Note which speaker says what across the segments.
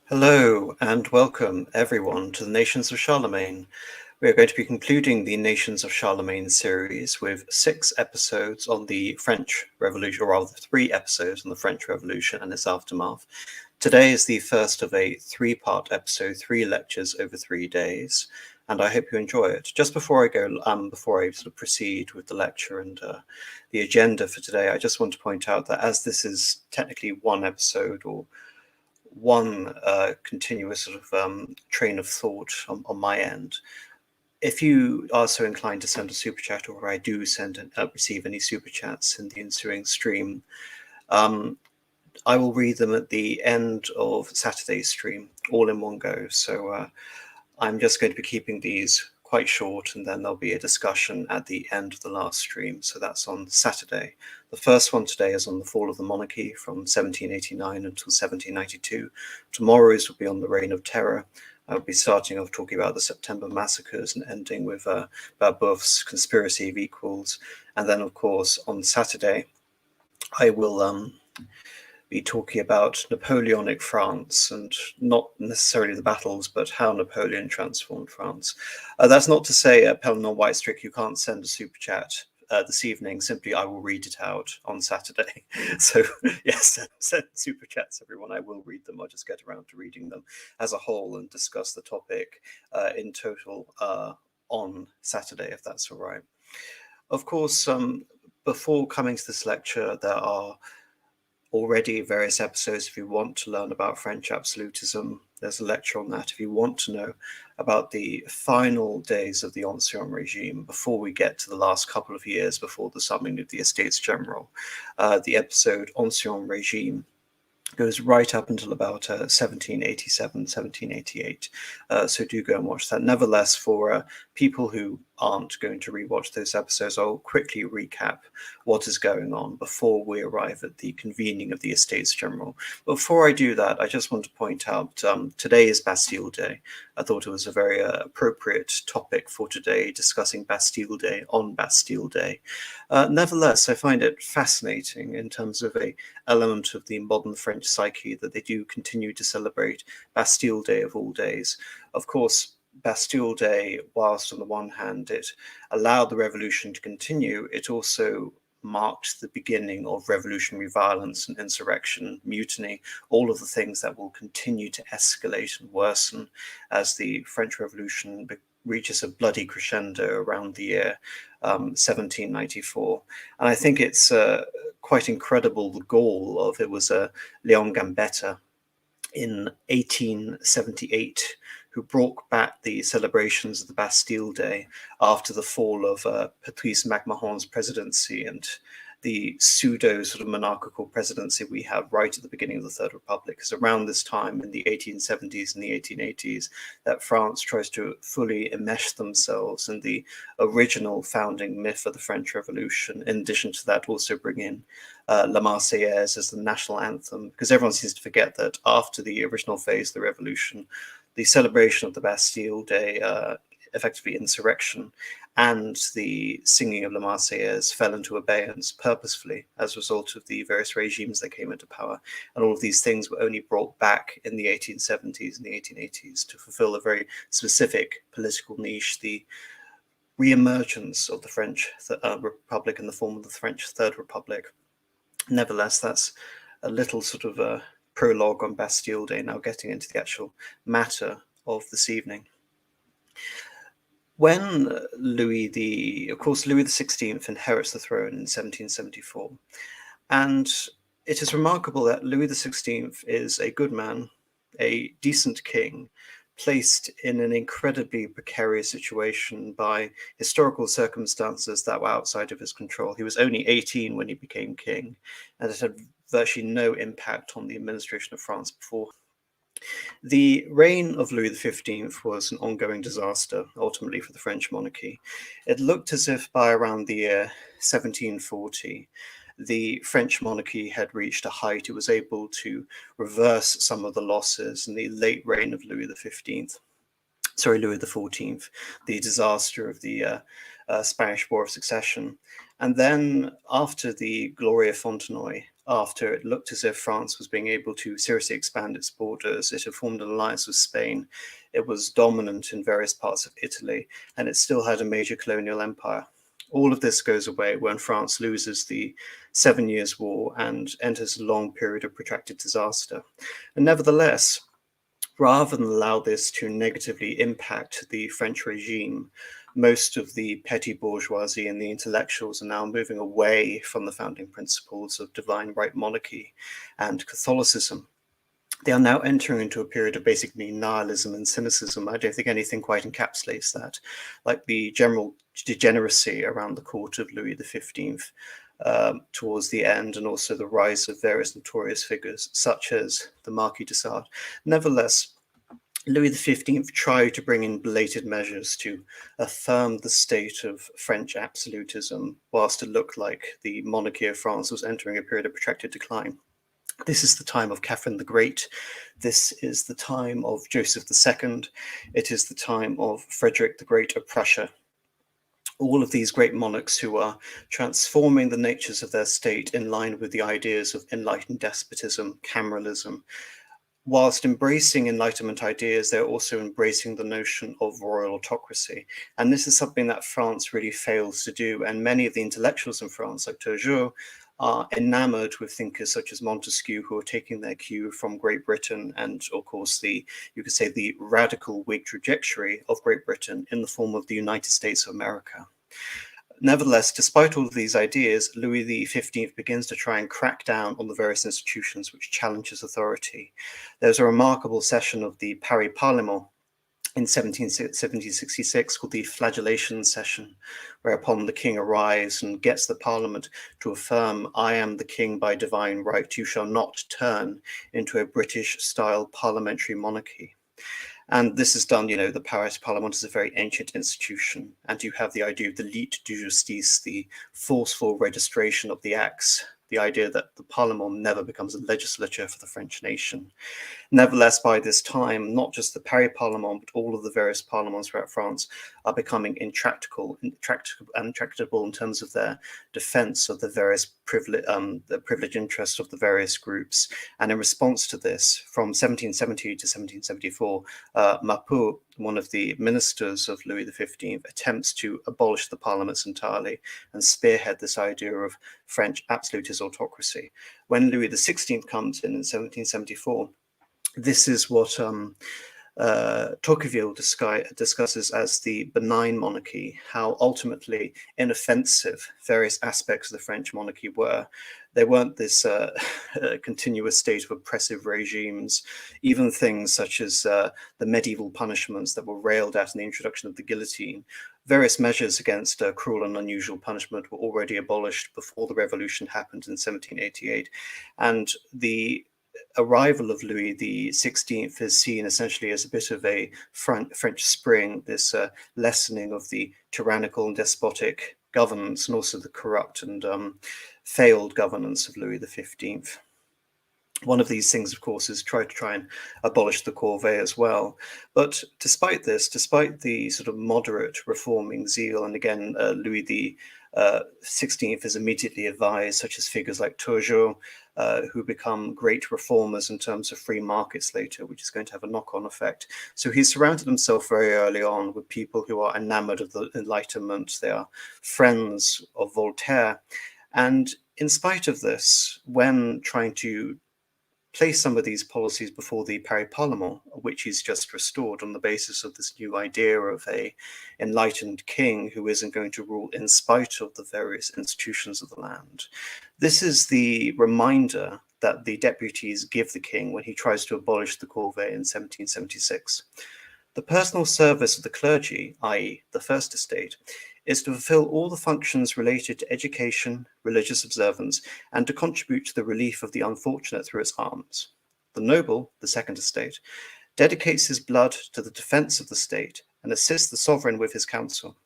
Speaker 1: Hello and welcome everyone to the Nations of Charlemagne. We are going to be concluding the Nations of Charlemagne series with 6 episodes on the French Revolution, or rather 3 episodes on the French Revolution and its aftermath. Today is the first of a 3-part episode, 3 lectures over 3 days, and I hope you enjoy it. Just before I go, before I sort of proceed with the lecture and the agenda for today, I just want to point out that as this is technically one episode or one continuous sort of train of thought on my end. If you are so inclined to send a super chat, or I do receive any super chats in the ensuing stream, I will read them at the end of Saturday's stream, all in one go. So I'm just going to be keeping these quite short, and then there'll be a discussion at the end of the last stream. So that's on Saturday. The first one today is on the fall of the monarchy from 1789 until 1792. Tomorrow's will be on the Reign of Terror. I'll be starting off talking about the September massacres and ending with Babeuf's Conspiracy of Equals. And then, of course, on Saturday, I will be talking about Napoleonic France, and not necessarily the battles, but how Napoleon transformed France. That's not to say, Pellenon Whitestrick, you can't send a super chat this evening. Simply, I will read it out on Saturday. So yes, send super chats, everyone. I will read them. I'll just get around to reading them as a whole and discuss the topic in total on Saturday, if that's all right. Of course, before coming to this lecture, there are already various episodes. If you want to learn about French absolutism, there's a lecture on that. If you want to know about the final days of the Ancien regime, before we get to the last couple of years before the summoning of the Estates General, the episode Ancien regime goes right up until about 1787, 1788. So do go and watch that. Nevertheless, for people who aren't going to rewatch those episodes, I'll quickly recap what is going on before we arrive at the convening of the Estates General. Before I do that, I just want to point out today is Bastille Day. I thought it was a very appropriate topic for today, discussing Bastille Day on Bastille Day. Nevertheless, I find it fascinating in terms of an element of the modern French psyche that they do continue to celebrate Bastille Day of all days. Of course, Bastille Day, whilst on the one hand it allowed the revolution to continue, it also marked the beginning of revolutionary violence and insurrection, mutiny, all of the things that will continue to escalate and worsen as the French Revolution reaches a bloody crescendo around the year 1794. And I think it's quite incredible the gall of it was Leon Gambetta in 1878 who brought back the celebrations of the Bastille Day after the fall of Patrice MacMahon's presidency and the pseudo sort of monarchical presidency we have right at the beginning of the Third Republic. Because around this time in the 1870s and the 1880s that France tries to fully enmesh themselves in the original founding myth of the French Revolution. In addition to that, also bring in La Marseillaise as the national anthem, because everyone seems to forget that after the original phase of the revolution, the celebration of the Bastille Day, effectively insurrection, and the singing of La Marseillaise fell into abeyance purposefully as a result of the various regimes that came into power. And all of these things were only brought back in the 1870s and the 1880s to fulfill a very specific political niche, the re-emergence of the French Republic in the form of the French Third Republic. Nevertheless, that's a little sort of a prologue on Bastille Day, now getting into the actual matter of this evening. When Louis XVI inherits the throne in 1774, and it is remarkable that Louis XVI is a good man, a decent king, placed in an incredibly precarious situation by historical circumstances that were outside of his control. He was only 18 when he became king, and it had virtually no impact on the administration of France before. The reign of Louis XV was an ongoing disaster, ultimately, for the French monarchy. It looked as if by around the year 1740, the French monarchy had reached a height. It was able to reverse some of the losses in the late reign of Louis XIV, the disaster of the Spanish War of Succession. And then after the Gloria Fontenoy, after it looked as if France was being able to seriously expand its borders. It had formed an alliance with Spain. It was dominant in various parts of Italy, and it still had a major colonial empire. All of this goes away when France loses the 7 Years' War and enters a long period of protracted disaster. And nevertheless, rather than allow this to negatively impact the French regime, most of the petty bourgeoisie and the intellectuals are now moving away from the founding principles of divine right monarchy and Catholicism. They are now entering into a period of basically nihilism and cynicism. I don't think anything quite encapsulates that, like the general degeneracy around the court of Louis XV towards the end, and also the rise of various notorious figures, such as the Marquis de Sade. Nevertheless, Louis XV tried to bring in belated measures to affirm the state of French absolutism, whilst it looked like the monarchy of France was entering a period of protracted decline. This is the time of Catherine the Great. This is the time of Joseph II. It is the time of Frederick the Great of Prussia. All of these great monarchs who are transforming the natures of their state in line with the ideas of enlightened despotism, cameralism. Whilst embracing Enlightenment ideas, they're also embracing the notion of royal autocracy. And this is something that France really fails to do. And many of the intellectuals in France, like Turgot, are enamored with thinkers such as Montesquieu, who are taking their cue from Great Britain and, of course, you could say, the radical Whig trajectory of Great Britain in the form of the United States of America. Nevertheless, despite all of these ideas, Louis XV begins to try and crack down on the various institutions which challenge his authority. There's a remarkable session of the Paris Parlement in 1766 called the Flagellation Session, whereupon the king arrives and gets the parliament to affirm, "I am the king by divine right. You shall not turn into a British-style parliamentary monarchy." And this is done, the Paris Parliament is a very ancient institution, and you have the idea of the lit de justice, the forceful registration of the acts, the idea that the Parliament never becomes a legislature for the French nation. Nevertheless, by this time, not just the Paris Parliament, but all of the various parliaments throughout France are becoming intractable in terms of their defense of the various the privileged interests of the various groups. And in response to this, from 1770 to 1774, Maput, one of the ministers of Louis XV, attempts to abolish the parliaments entirely and spearhead this idea of French absolutist autocracy. When Louis XVI comes in 1774, this is what Tocqueville discusses as the benign monarchy, how ultimately inoffensive various aspects of the French monarchy were. They weren't this continuous state of oppressive regimes. Even things such as the medieval punishments that were railed at in the introduction of the guillotine. Various measures against cruel and unusual punishment were already abolished before the revolution happened in 1788. And the arrival of Louis XVI is seen essentially as a bit of a French spring, this lessening of the tyrannical and despotic governance, and also the corrupt and failed governance of Louis XV. One of these things, of course, is try and abolish the corvée as well. But despite this, despite the sort of moderate reforming zeal, and again, Louis XVI is immediately advised, such as figures like Turgot, who become great reformers in terms of free markets later, which is going to have a knock-on effect. So he's surrounded himself very early on with people who are enamored of the Enlightenment. They are friends of Voltaire. And in spite of this, when trying to place some of these policies before the Paris Parlement, which he's just restored on the basis of this new idea of a enlightened king who isn't going to rule in spite of the various institutions of the land. This is the reminder that the deputies give the king when he tries to abolish the corvée in 1776. The personal service of the clergy, i.e. the First Estate, is to fulfill all the functions related to education, religious observance, and to contribute to the relief of the unfortunate through its alms. The noble, the Second Estate, dedicates his blood to the defense of the state and assists the sovereign with his counsel.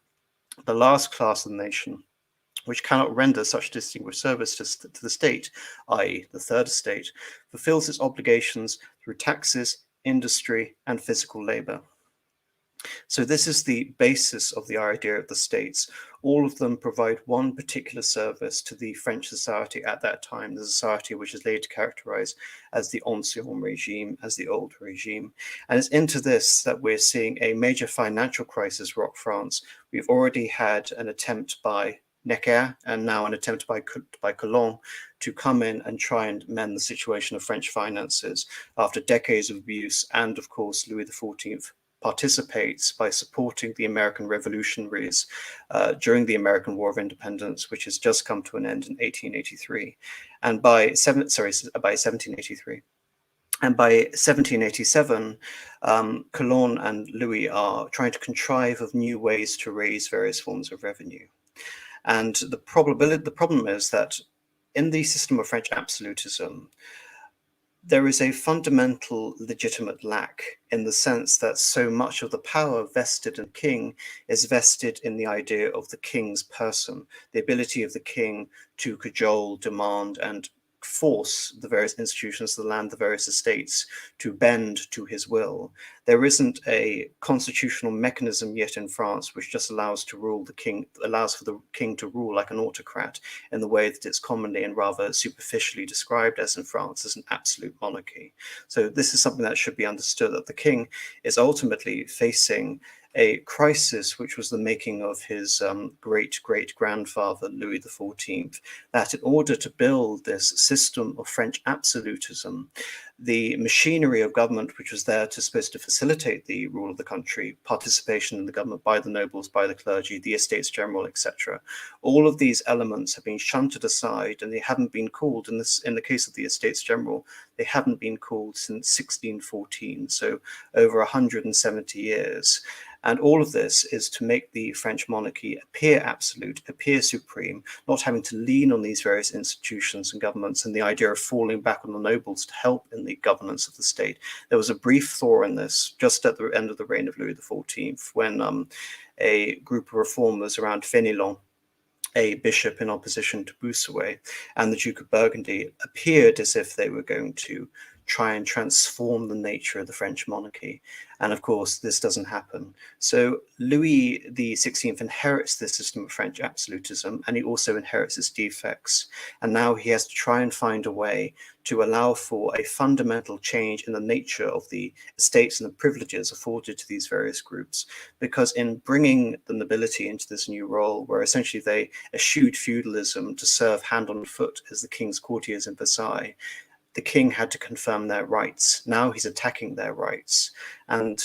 Speaker 1: The last class of the nation, which cannot render such distinguished service to the state, i.e. the Third Estate, fulfills its obligations through taxes, industry, and physical labor. So this is the basis of the idea of the states. All of them provide one particular service to the French society at that time, the society which is later characterized as the ancien regime, as the old regime. And it's into this that we're seeing a major financial crisis rock France. We've already had an attempt by Necker and now an attempt by Calonne to come in and try and mend the situation of French finances after decades of abuse. And of course, Louis XIV participates by supporting the American revolutionaries during the American War of Independence, which has just come to an end in 1883, and by 1783. And by 1787, Calonne and Louis are trying to contrive of new ways to raise various forms of revenue. And the problem is that in the system of French absolutism, there is a fundamental legitimate lack in the sense that so much of the power vested in the king is vested in the idea of the king's person, the ability of the king to cajole, demand, and force the various institutions of the land, the various estates, to bend to his will. There isn't a constitutional mechanism yet in France which just allows for the king to rule like an autocrat in the way that it's commonly and rather superficially described as in France as an absolute monarchy. So this is something that should be understood, that the king is ultimately facing a crisis which was the making of his great-great-grandfather, Louis XIV, that in order to build this system of French absolutism, the machinery of government, which was there supposed to facilitate the rule of the country, participation in the government by the nobles, by the clergy, the estates general, etc., all of these elements have been shunted aside, and they haven't been called, in the case of the estates general, they haven't been called since 1614, so over 170 years. And all of this is to make the French monarchy appear absolute, appear supreme, not having to lean on these various institutions and governments, and the idea of falling back on the nobles to help in the governance of the state. There was a brief thaw in this just at the end of the reign of Louis XIV, when a group of reformers around Fénelon, a bishop in opposition to Bossuet, and the Duke of Burgundy appeared as if they were going to try and transform the nature of the French monarchy. And of course, this doesn't happen. So Louis XVI inherits this system of French absolutism, and he also inherits its defects. And now he has to try and find a way to allow for a fundamental change in the nature of the estates and the privileges afforded to these various groups. Because in bringing the nobility into this new role, where essentially they eschewed feudalism to serve hand on foot as the king's courtiers in Versailles, the king had to confirm their rights. Now he's attacking their rights. And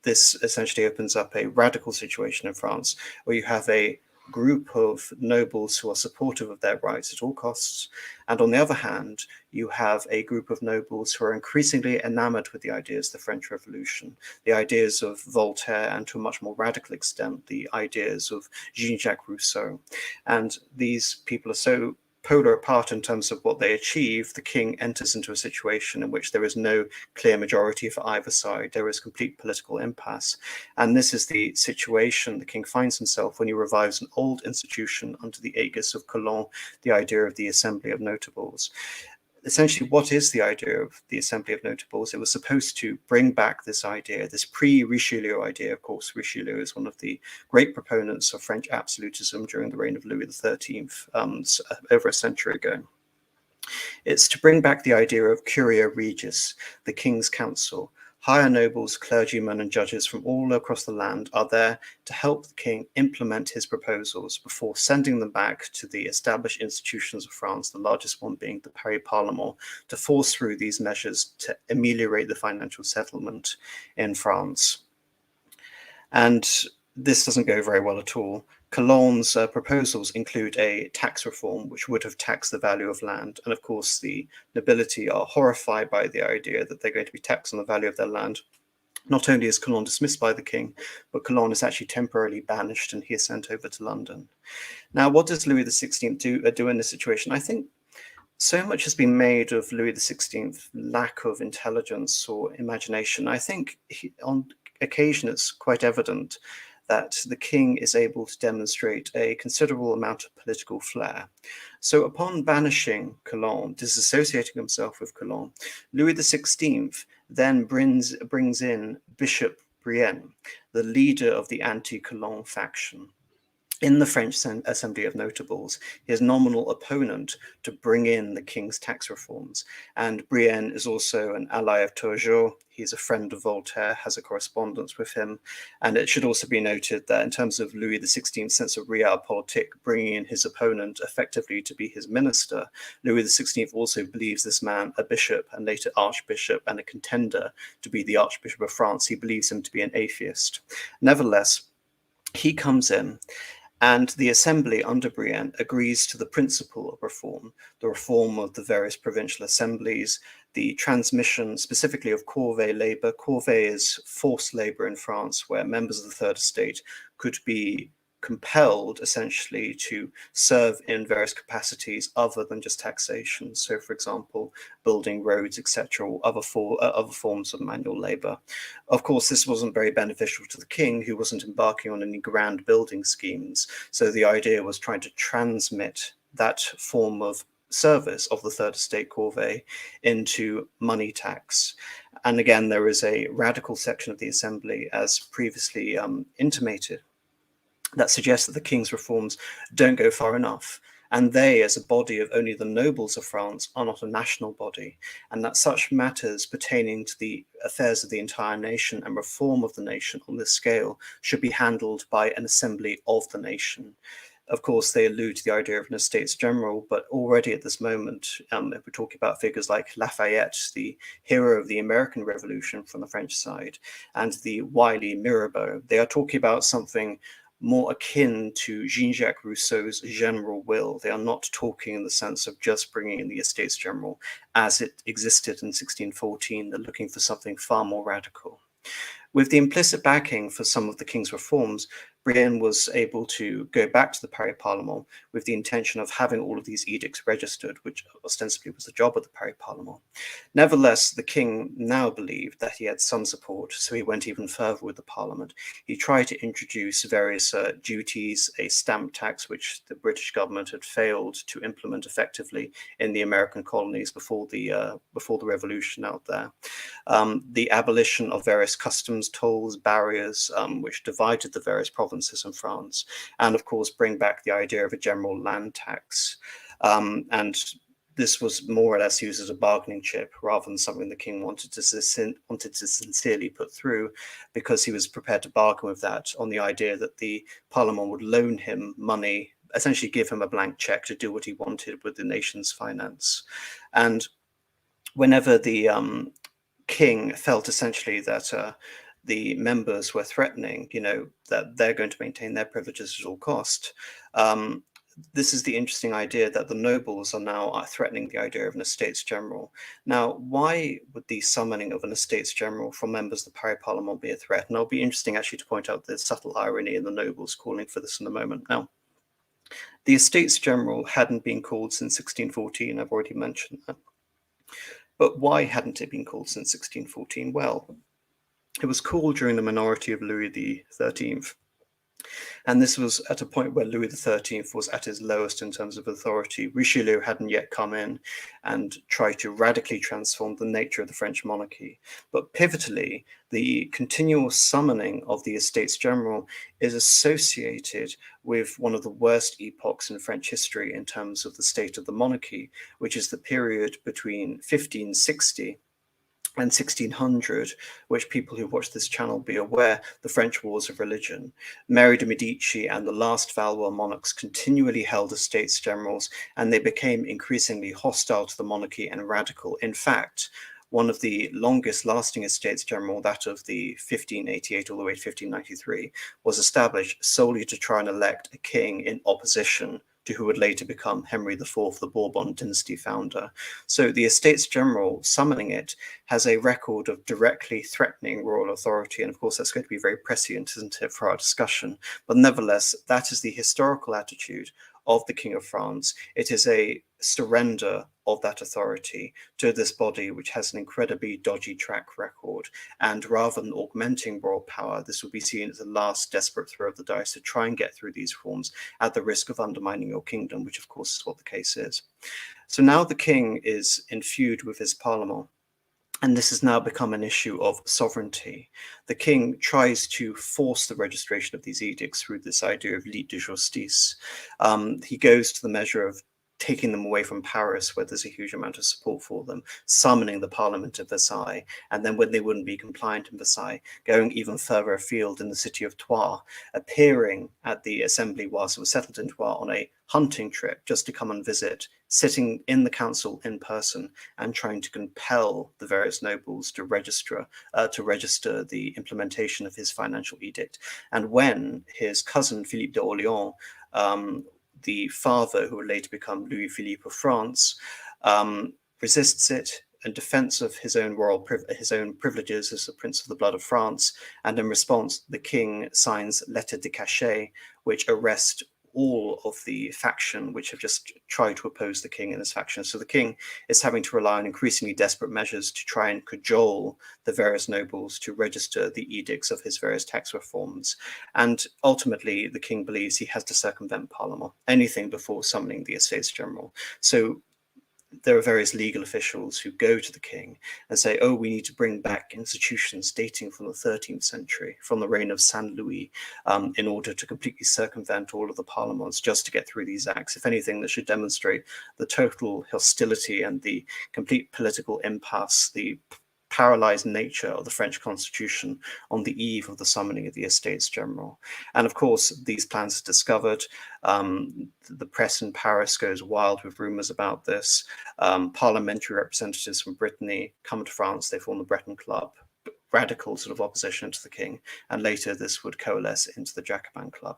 Speaker 1: this essentially opens up a radical situation in France, where you have a group of nobles who are supportive of their rights at all costs. And on the other hand, you have a group of nobles who are increasingly enamored with the ideas of the French Revolution, the ideas of Voltaire, and to a much more radical extent, the ideas of Jean-Jacques Rousseau. And these people are so polar apart in terms of what they achieve. The king enters into a situation in which there is no clear majority for either side. There is complete political impasse. And this is the situation the king finds himself when he revives an old institution under the aegis of Calonne, the idea of the Assembly of Notables. Essentially, what is the idea of the Assembly of Notables? It was supposed to bring back this idea, this pre-Richelieu idea. Of course, Richelieu is one of the great proponents of French absolutism during the reign of Louis XIII, over a century ago. It's to bring back the idea of Curia Regis, the King's Council. Higher nobles, clergymen, and judges from all across the land are there to help the king implement his proposals before sending them back to the established institutions of France, the largest one being the Paris Parlement, to force through these measures to ameliorate the financial settlement in France. And this doesn't go very well at all. Calonne's proposals include a tax reform which would have taxed the value of land. And of course, the nobility are horrified by the idea that they're going to be taxed on the value of their land. Not only is Calonne dismissed by the king, but Calonne is actually temporarily banished and he is sent over to London. Now, what does Louis XVI do in this situation? I think so much has been made of Louis XVI's lack of intelligence or imagination. I think on occasion it's quite evident that the king is able to demonstrate a considerable amount of political flair. So upon banishing Calonne, disassociating himself with Calonne, Louis XVI then brings in Bishop Brienne, the leader of the anti-Colon faction. In the French Assembly of Notables, his nominal opponent to bring in the king's tax reforms. And Brienne is also an ally of Turgot. He's a friend of Voltaire, has a correspondence with him. And it should also be noted that in terms of Louis XVI's sense of realpolitik, bringing in his opponent effectively to be his minister, Louis XVI also believes this man a bishop and later archbishop and a contender to be the Archbishop of France. He believes him to be an atheist. Nevertheless, he comes in, and the assembly under Brienne agrees to the principle of reform, the reform of the various provincial assemblies, the transmission specifically of corvée labor. Corvée is forced labor in France, where members of the Third Estate could be compelled essentially to serve in various capacities other than just taxation. So, for example, building roads, etc., or other forms of manual labor. Of course, this wasn't very beneficial to the king, who wasn't embarking on any grand building schemes. So the idea was trying to transmit that form of service of the Third Estate corvée into money tax. And again, there is a radical section of the assembly, as previously intimated, that suggests that the king's reforms don't go far enough, and they, as a body of only the nobles of France, are not a national body, and that such matters pertaining to the affairs of the entire nation and reform of the nation on this scale should be handled by an assembly of the nation. Of course, they allude to the idea of an Estates General, but already at this moment, if we're talking about figures like Lafayette, the hero of the American Revolution from the French side, and the wily Mirabeau, they are talking about something more akin to Jean-Jacques Rousseau's general will. They are not talking in the sense of just bringing in the Estates General as it existed in 1614. They're looking for something far more radical. With the implicit backing for some of the king's reforms, Brienne was able to go back to the Paris Parlement with the intention of having all of these edicts registered, which ostensibly was the job of the Paris Parlement. Nevertheless, the king now believed that he had some support, so he went even further with the parliament. He tried to introduce various duties, a stamp tax, which the British government had failed to implement effectively in the American colonies before the revolution out there. The abolition of various customs tolls, barriers, which divided the various provinces in France, and of course bring back the idea of a general land tax. And this was more or less used as a bargaining chip rather than something the king wanted to sincerely put through, because he was prepared to bargain with that on the idea that the parliament would loan him money, essentially give him a blank check to do what he wanted with the nation's finance. And whenever the king felt essentially that the members were threatening, that they're going to maintain their privileges at all cost. This is the interesting idea that the nobles are now threatening the idea of an Estates General. Now, why would the summoning of an Estates General from members of the Paris Parlement be a threat? And it'll be interesting actually to point out the subtle irony in the nobles calling for this in a moment. Now, the Estates General hadn't been called since 1614, I've already mentioned that. But why hadn't it been called since 1614? Well, it was called during the minority of Louis XIII. And this was at a point where Louis XIII was at his lowest in terms of authority. Richelieu hadn't yet come in and tried to radically transform the nature of the French monarchy. But pivotally, the continual summoning of the Estates General is associated with one of the worst epochs in French history in terms of the state of the monarchy, which is the period between 1560 and 1600, which people who watch this channel be aware, the French Wars of Religion. Mary de Medici and the last Valois monarchs continually held Estates Generals, and they became increasingly hostile to the monarchy and radical. In fact, one of the longest lasting Estates General, that of the 1588 all the way to 1593, was established solely to try and elect a king in opposition to who would later become Henry IV, the Bourbon dynasty founder. So the Estates General, summoning it, has a record of directly threatening royal authority. And of course, that's going to be very prescient, isn't it, for our discussion? But nevertheless, that is the historical attitude of the King of France. It is a surrender of that authority to this body, which has an incredibly dodgy track record. And rather than augmenting royal power, this will be seen as a last desperate throw of the dice to try and get through these reforms at the risk of undermining your kingdom, which of course is what the case is. So now the king is in feud with his parliament. And this has now become an issue of sovereignty. The king tries to force the registration of these edicts through this idea of lit de justice. He goes to the measure of taking them away from Paris, where there's a huge amount of support for them, summoning the Parliament of Versailles, and then when they wouldn't be compliant in Versailles, going even further afield in the city of Troyes, appearing at the assembly whilst it was settled in Troyes on a hunting trip just to come and visit, sitting in the council in person and trying to compel the various nobles to register the implementation of his financial edict. And when his cousin Philippe d'Orléans, the father who would later become Louis Philippe of France, resists it in defense of his own privileges as the Prince of the Blood of France, and in response, the king signs lettres de cachet, which arrest all of the faction which have just tried to oppose the king and his faction. So the king is having to rely on increasingly desperate measures to try and cajole the various nobles to register the edicts of his various tax reforms. And ultimately, the king believes he has to circumvent Parliament, anything before summoning the Estates General. So there are various legal officials who go to the king and say, oh, we need to bring back institutions dating from the 13th century, from the reign of Saint Louis, in order to completely circumvent all of the parliaments just to get through these acts. If anything, that should demonstrate the total hostility and the complete political impasse, the paralyzed nature of the French Constitution on the eve of the summoning of the Estates General. And of course, these plans are discovered. The press in Paris goes wild with rumors about this. Parliamentary representatives from Brittany come to France. They form the Breton Club, radical sort of opposition to the king. And later this would coalesce into the Jacobin Club.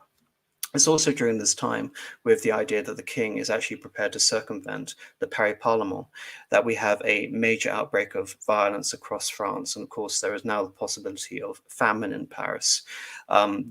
Speaker 1: It's also during this time, with the idea that the king is actually prepared to circumvent the Paris Parlement, that we have a major outbreak of violence across France. And of course, there is now the possibility of famine in Paris.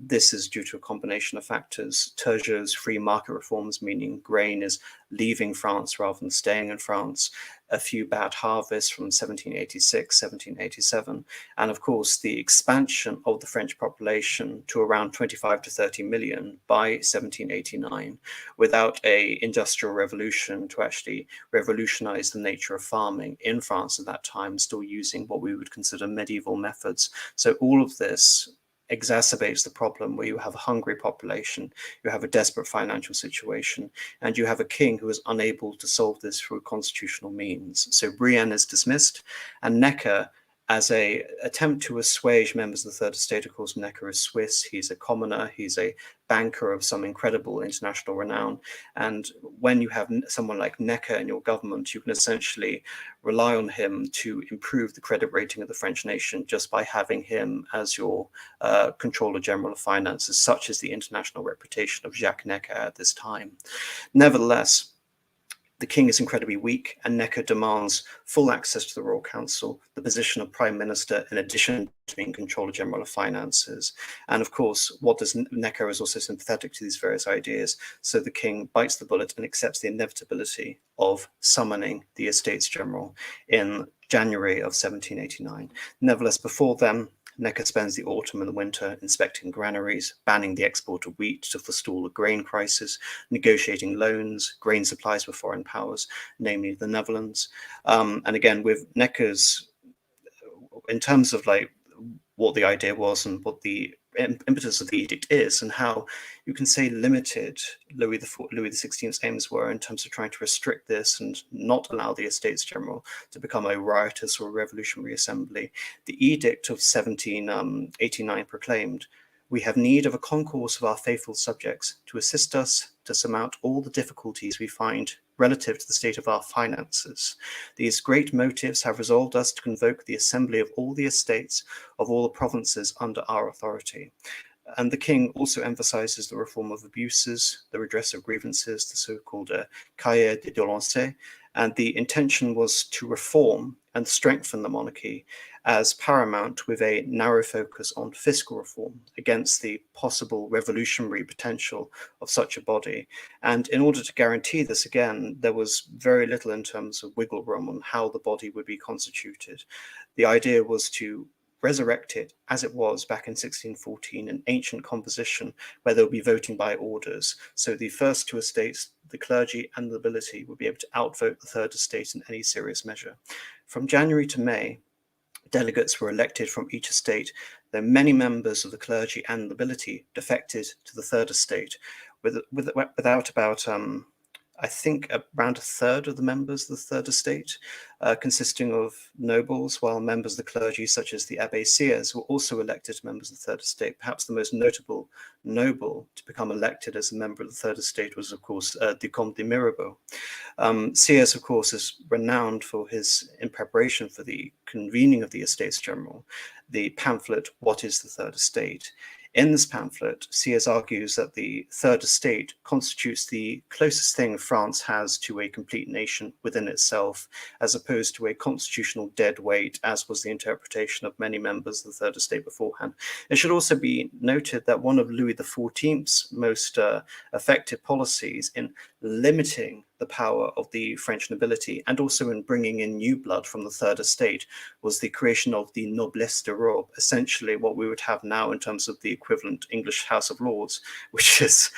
Speaker 1: This is due to a combination of factors. Turgot's free market reforms, meaning grain is leaving France rather than staying in France, a few bad harvests from 1786, 1787, and of course the expansion of the French population to around 25 to 30 million by 1789, without an industrial revolution to actually revolutionize the nature of farming in France at that time, still using what we would consider medieval methods. So all of this exacerbates the problem where you have a hungry population, you have a desperate financial situation, and you have a king who is unable to solve this through constitutional means. So Brienne is dismissed, and Necker, as an attempt to assuage members of the Third Estate, of course, Necker is Swiss, he's a commoner, he's a banker of some incredible international renown. And when you have someone like Necker in your government, you can essentially rely on him to improve the credit rating of the French nation just by having him as your Controller General of Finances, such as the international reputation of Jacques Necker at this time. Nevertheless, the king is incredibly weak, and Necker demands full access to the Royal Council, the position of Prime Minister, in addition to being Controller General of Finances. And of course, Necker is also sympathetic to these various ideas, so the king bites the bullet and accepts the inevitability of summoning the Estates General in January of 1789. Nevertheless, before then, Necker spends the autumn and the winter inspecting granaries, banning the export of wheat to forestall the grain crisis, negotiating loans, grain supplies with foreign powers, namely the Netherlands. And again, with Necker's, in terms of like what the idea was and what the impetus of the edict is, and how you can say limited Louis XVI's aims were in terms of trying to restrict this and not allow the Estates General to become a riotous or revolutionary assembly. The edict of 1789 proclaimed, "We have need of a concourse of our faithful subjects to assist us to surmount all the difficulties we find relative to the state of our finances. These great motives have resolved us to convoke the assembly of all the estates of all the provinces under our authority." And the king also emphasizes the reform of abuses, the redress of grievances, the so-called cahier de doléances, and the intention was to reform and strengthen the monarchy as paramount, with a narrow focus on fiscal reform against the possible revolutionary potential of such a body. And in order to guarantee this, again, there was very little in terms of wiggle room on how the body would be constituted. The idea was to resurrect it as it was back in 1614, an ancient composition where there would be voting by orders. So the first two estates, the clergy and the nobility, would be able to outvote the Third Estate in any serious measure. From January to May, Delegates were elected from each estate, though many members of the clergy and nobility defected to the third estate, without about I think around a third of the members of the third estate, consisting of nobles, while members of the clergy, such as the Abbé Sieyès, were also elected members of the third estate. Perhaps the most notable noble to become elected as a member of the third estate was, of course, the Comte de Mirabeau. Sieyès, of course, is renowned for his, in preparation for the convening of the Estates General, the pamphlet, What is the Third Estate? In this pamphlet, Sieyès argues that the third estate constitutes the closest thing France has to a complete nation within itself, as opposed to a constitutional dead weight, as was the interpretation of many members of the third estate beforehand. It should also be noted that one of Louis XIV's most effective policies in limiting the power of the French nobility and also in bringing in new blood from the third estate was the creation of the noblesse de robe, essentially what we would have now in terms of the equivalent English House of Lords, which is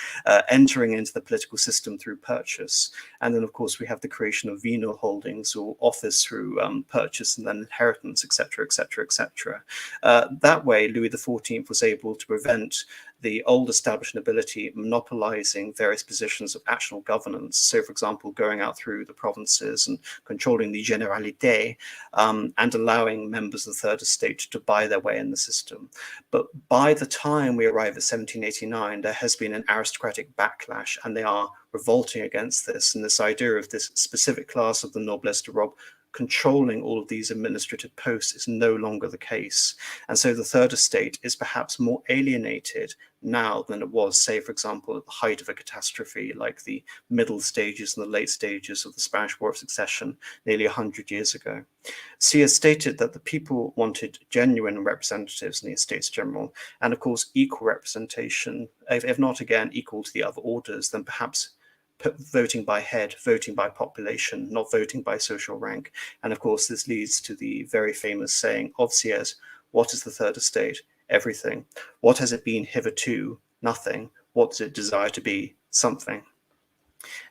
Speaker 1: entering into the political system through purchase. And then, of course, we have the creation of venal holdings or office through purchase and then inheritance, etc., etc., etc. That way, Louis XIV was able to prevent the old established nobility monopolizing various positions of actual governance. So, for example, going out through the provinces and controlling the généralité, and allowing members of the third estate to buy their way in the system. But by the time we arrive at 1789, there has been an aristocratic backlash, and they are revolting against this. And this idea of this specific class of the noblesse de robe controlling all of these administrative posts is no longer the case. And so the third estate is perhaps more alienated now than it was, say, for example, at the height of a catastrophe like the middle stages and the late stages of the Spanish War of Succession nearly 100 years ago. Sieyès stated that the people wanted genuine representatives in the Estates General, and of course equal representation, if not again equal to the other orders, then perhaps voting by head, voting by population, not voting by social rank. And of course, this leads to the very famous saying of Sieyès, what is the third estate? Everything. What has it been hitherto? Nothing. What does it desire to be? Something.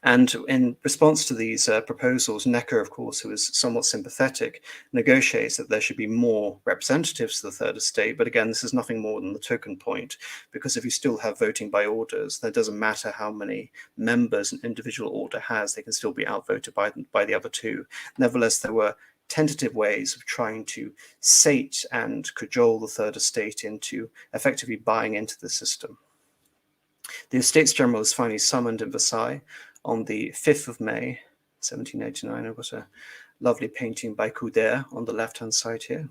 Speaker 1: And in response to these proposals, Necker, of course, who is somewhat sympathetic, negotiates that there should be more representatives to the third estate. But again, this is nothing more than the token point, because if you still have voting by orders, then it doesn't matter how many members an individual order has, they can still be outvoted by the other two. Nevertheless, there were tentative ways of trying to sate and cajole the third estate into effectively buying into the system. The Estates General was finally summoned in Versailles on the 5th of May, 1789. I've got a lovely painting by Couder on the left-hand side here.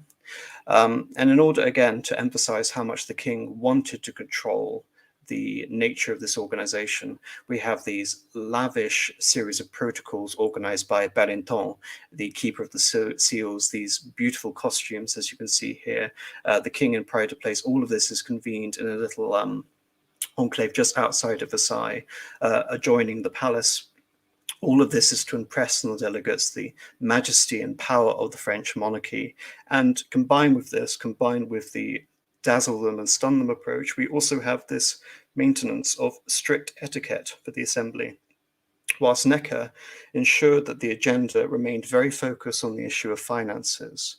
Speaker 1: And in order, again, to emphasize how much the king wanted to control the nature of this organization, we have these lavish series of protocols organized by Barenton, the keeper of the seals, these beautiful costumes, as you can see here. The king in pride of place, all of this is convened in a little enclave just outside of Versailles, adjoining the palace. All of this is to impress on the delegates the majesty and power of the French monarchy. And combined with this, combined with the dazzle them and stun them approach, we also have this maintenance of strict etiquette for the assembly, whilst Necker ensured that the agenda remained very focused on the issue of finances.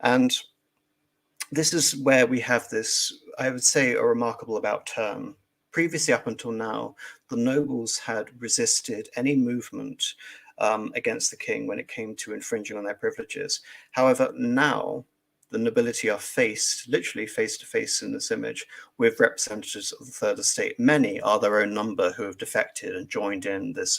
Speaker 1: And this is where we have this, I would say, a remarkable about turn. Previously, up until now, the nobles had resisted any movement against the king when it came to infringing on their privileges. However, now the nobility are faced, literally face to face in this image, with representatives of the third estate. Many are their own number who have defected and joined in this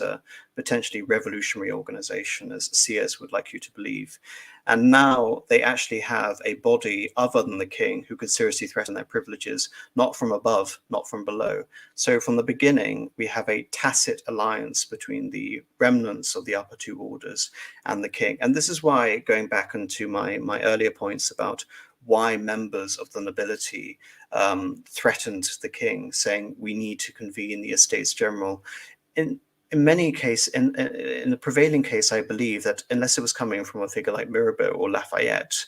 Speaker 1: potentially revolutionary organization, as Sieyès would like you to believe. And now they actually have a body other than the king who could seriously threaten their privileges, not from above, not from below. So from the beginning, we have a tacit alliance between the remnants of the upper two orders and the king. And this is why, going back into my earlier points about why members of the nobility threatened the king, saying we need to convene the Estates General. In many cases, in the prevailing case, I believe that unless it was coming from a figure like Mirabeau or Lafayette,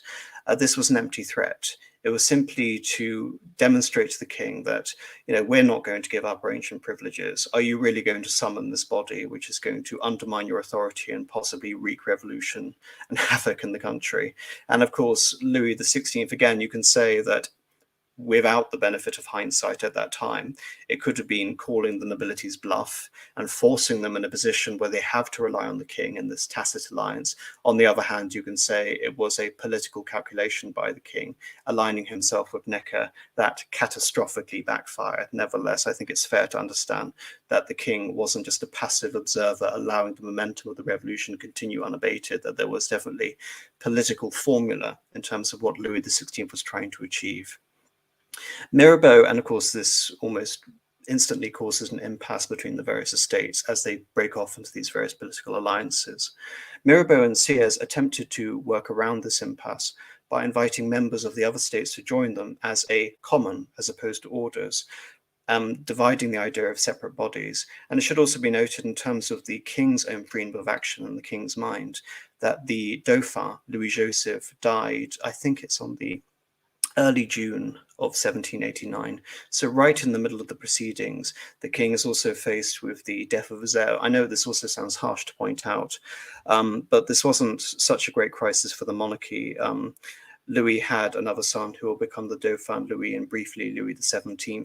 Speaker 1: this was an empty threat. It was simply to demonstrate to the king that, we're not going to give up our ancient privileges. Are you really going to summon this body, which is going to undermine your authority and possibly wreak revolution and havoc in the country? And of course, Louis XVI, again, you can say that without the benefit of hindsight at that time, it could have been calling the nobility's bluff and forcing them in a position where they have to rely on the king in this tacit alliance. On the other hand, you can say it was a political calculation by the king, aligning himself with Necker, that catastrophically backfired. Nevertheless, I think it's fair to understand that the king wasn't just a passive observer allowing the momentum of the revolution to continue unabated, that there was definitely political formula in terms of what Louis XVI was trying to achieve. Mirabeau, and of course this almost instantly causes an impasse between the various estates as they break off into these various political alliances. Mirabeau and Sieyès attempted to work around this impasse by inviting members of the other states to join them as a common as opposed to orders, dividing the idea of separate bodies. And it should also be noted in terms of the king's own freedom of action and the king's mind, that the Dauphin, Louis-Joseph, died, I think it's on the early June of 1789. So right in the middle of the proceedings, the king is also faced with the death of his heir. I know this also sounds harsh to point out, but this wasn't such a great crisis for the monarchy. Louis had another son who will become the Dauphin Louis, and briefly Louis XVII.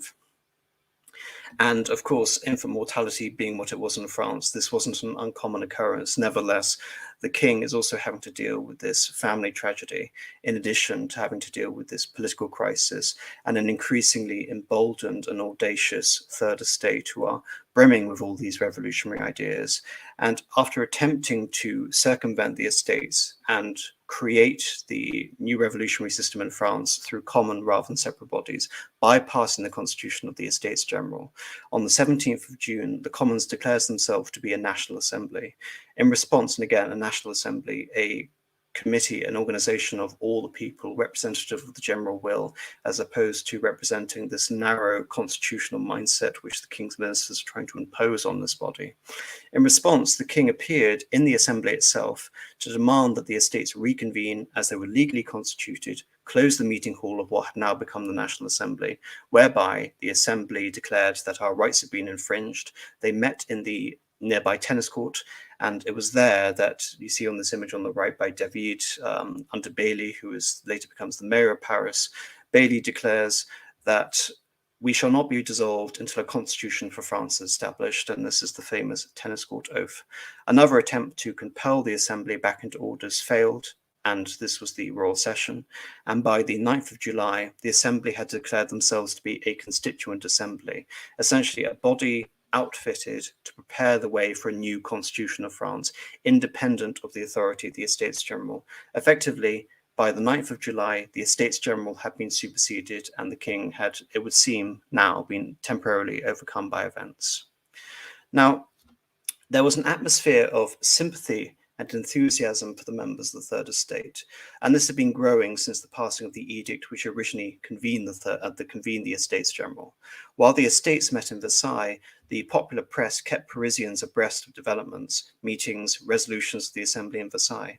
Speaker 1: And of course, infant mortality being what it was in France, this wasn't an uncommon occurrence. Nevertheless, the king is also having to deal with this family tragedy, in addition to having to deal with this political crisis and an increasingly emboldened and audacious third estate who are brimming with all these revolutionary ideas. And after attempting to circumvent the estates and create the new revolutionary system in France through common rather than separate bodies, bypassing the constitution of the Estates General, on the 17th of June, the Commons declares themselves to be a National Assembly. In response, and again, a National Assembly, a committee, an organization of all the people, representative of the general will, as opposed to representing this narrow constitutional mindset which the king's ministers are trying to impose on this body. In response, the king appeared in the assembly itself to demand that the estates reconvene as they were legally constituted, close the meeting hall of what had now become the National Assembly, whereby the assembly declared that our rights had been infringed. They met in the nearby tennis court, and it was there that you see on this image on the right by David, under Bailly, who later becomes the mayor of Paris. Bailly declares that we shall not be dissolved until a constitution for France is established, and this is the famous tennis court oath. Another attempt to compel the assembly back into orders failed, and this was the royal session. And by the 9th of July, the assembly had declared themselves to be a constituent assembly, essentially a body outfitted to prepare the way for a new constitution of France, independent of the authority of the Estates General. Effectively, by the 9th of July, the Estates General had been superseded, and the king had, it would seem now, been temporarily overcome by events. Now, there was an atmosphere of sympathy and enthusiasm for the members of the Third Estate, and this had been growing since the passing of the edict which originally convened the Estates General. While the estates met in Versailles, the popular press kept Parisians abreast of developments, meetings, resolutions of the Assembly in Versailles.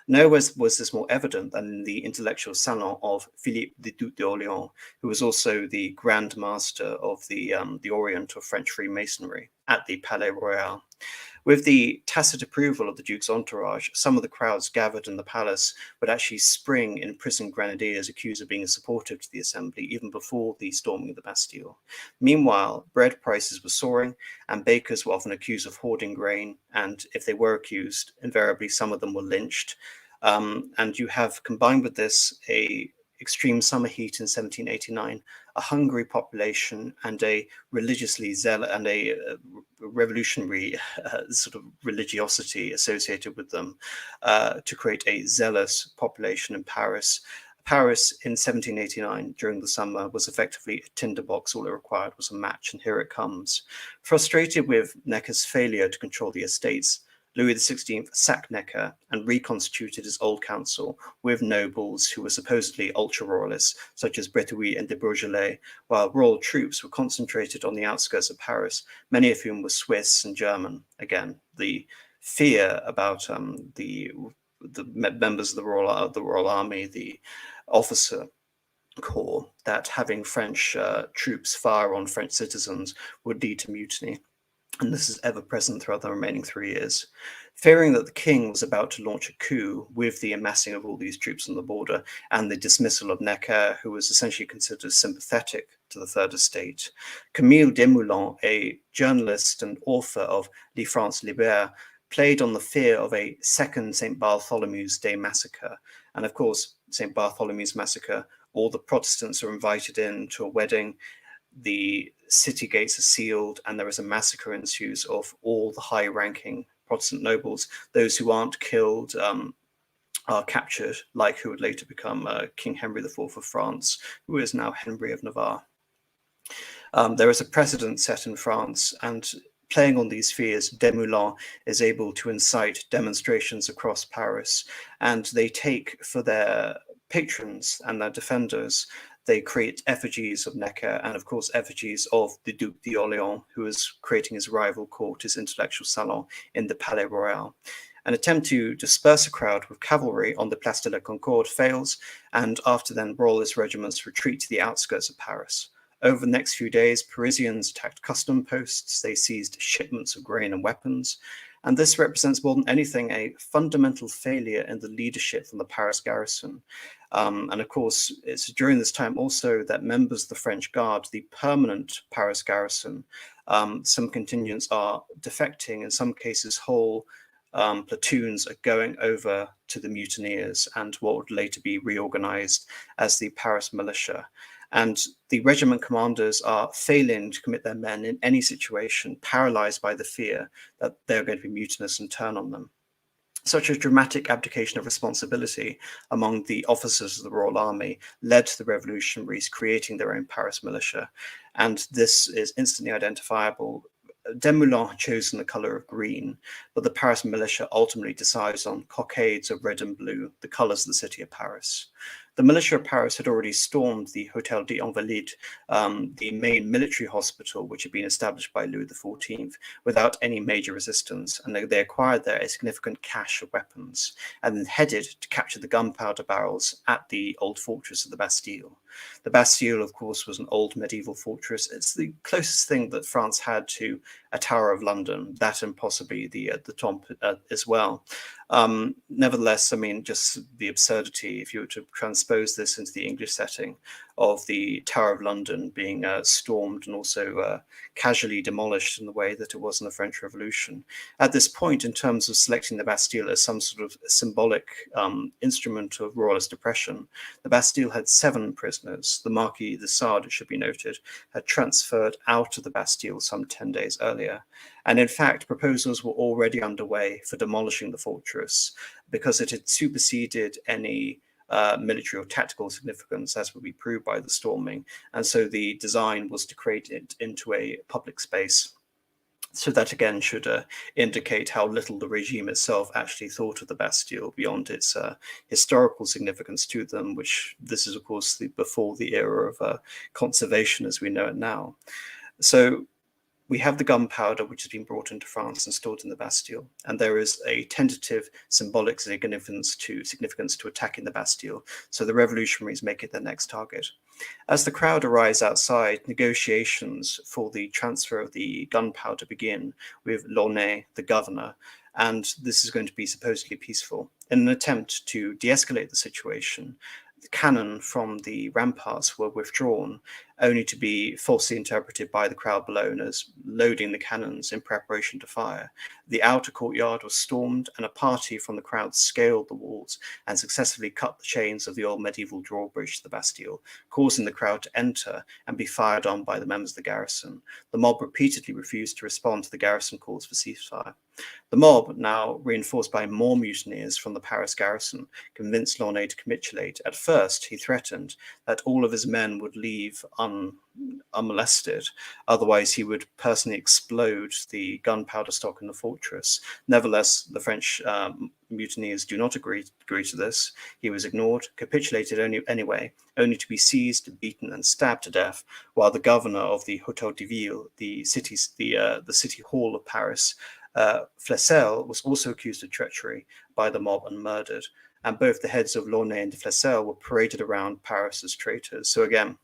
Speaker 1: Nowhere was this more evident than in the intellectual salon of Philippe the Duc d'Orléans, who was also the Grand Master of the Orient of French Freemasonry at the Palais Royal. With the tacit approval of the Duke's entourage, some of the crowds gathered in the palace would actually spring imprisoned grenadiers accused of being supportive to the assembly even before the storming of the Bastille. Meanwhile, bread prices were soaring, and bakers were often accused of hoarding grain, and if they were accused, invariably some of them were lynched. And you have, combined with this, a extreme summer heat in 1789, a hungry population, and a religiously zealous and a revolutionary sort of religiosity associated with them to create a zealous population in Paris. Paris in 1789 during the summer was effectively a tinderbox. All it required was a match, and here it comes. Frustrated with Necker's failure to control the estates, Louis XVI sacked Necker and reconstituted his old council with nobles who were supposedly ultra-royalists, such as Breteuil and de Beaujolais, while royal troops were concentrated on the outskirts of Paris, many of whom were Swiss and German. Again, the fear about the members of the Royal Army, the officer corps that having French troops fire on French citizens would lead to mutiny, and this is ever present throughout the remaining 3 years. Fearing that the king was about to launch a coup with the amassing of all these troops on the border and the dismissal of Necker, who was essentially considered sympathetic to the Third Estate, Camille Desmoulins, a journalist and author of Les France Libère, played on the fear of a second St. Bartholomew's Day massacre. And of course, St. Bartholomew's massacre, all the Protestants are invited in to a wedding, the city gates are sealed, and there is a massacre ensues of all the high-ranking Protestant nobles. Those who aren't killed are captured, like who would later become King Henry IV of France, who is now Henry of Navarre. There is a precedent set in France, and playing on these fears, Desmoulins is able to incite demonstrations across Paris, and they take for their patrons and their defenders, they create effigies of Necker and, of course, effigies of the Duc d'Orléans, who is creating his rival court, his intellectual salon, in the Palais Royal. An attempt to disperse a crowd with cavalry on the Place de la Concorde fails, and after then, royalist regiments retreat to the outskirts of Paris. Over the next few days, Parisians attacked custom posts, they seized shipments of grain and weapons, and this represents more than anything a fundamental failure in the leadership from the Paris garrison. And of course, it's during this time also that members of the French Guard, the permanent Paris garrison, some contingents are defecting, in some cases whole platoons are going over to the mutineers and what would later be reorganized as the Paris militia. And the regiment commanders are failing to commit their men in any situation, paralyzed by the fear that they're going to be mutinous and turn on them. Such a dramatic abdication of responsibility among the officers of the Royal Army led to the revolutionaries creating their own Paris militia. And this is instantly identifiable. Desmoulins had chosen the color of green, but the Paris militia ultimately decides on cockades of red and blue, the colors of the city of Paris. The militia of Paris had already stormed the Hôtel des Invalides, the main military hospital which had been established by Louis XIV, without any major resistance, and they acquired there a significant cache of weapons, and then headed to capture the gunpowder barrels at the old fortress of the Bastille. The Bastille, of course, was an old medieval fortress. It's the closest thing that France had to a Tower of London, that and possibly the Temple as well. Nevertheless, I mean, just the absurdity, if you were to transpose this into the English setting, of the Tower of London being stormed and also casually demolished in the way that it was in the French Revolution. At this point, in terms of selecting the Bastille as some sort of symbolic instrument of royalist oppression, the Bastille had 7 prisoners. The Marquis de Sade, it should be noted, had transferred out of the Bastille some 10 days earlier. And in fact, proposals were already underway for demolishing the fortress because it had superseded any military or tactical significance, as would be proved by the storming. And so the design was to create it into a public space. So that again should indicate how little the regime itself actually thought of the Bastille beyond its historical significance to them, which this is, of course, before the era of conservation as we know it now. So we have the gunpowder, which has been brought into France and stored in the Bastille, and there is a tentative symbolic significance to attacking the Bastille, so the revolutionaries make it their next target. As the crowd arrives outside, negotiations for the transfer of the gunpowder begin with Launay, the governor, and this is going to be supposedly peaceful. In an attempt to de-escalate the situation, the cannon from the ramparts were withdrawn, only to be falsely interpreted by the crowd below as loading the cannons in preparation to fire. The outer courtyard was stormed, and a party from the crowd scaled the walls and successfully cut the chains of the old medieval drawbridge to the Bastille, causing the crowd to enter and be fired on by the members of the garrison. The mob repeatedly refused to respond to the garrison calls for ceasefire. The mob, now reinforced by more mutineers from the Paris garrison, convinced Launay to capitulate. At first, he threatened that all of his men would leave unmolested, otherwise he would personally explode the gunpowder stock in the fortress. Nevertheless, the French mutineers do not agree to this. He was ignored, capitulated anyway, only to be seized, beaten, and stabbed to death, while the governor of the Hôtel de Ville, the city hall of Paris, Flesselles, was also accused of treachery by the mob and murdered. and both the heads of Launay and de Flesselles were paraded around Paris as traitors. So again,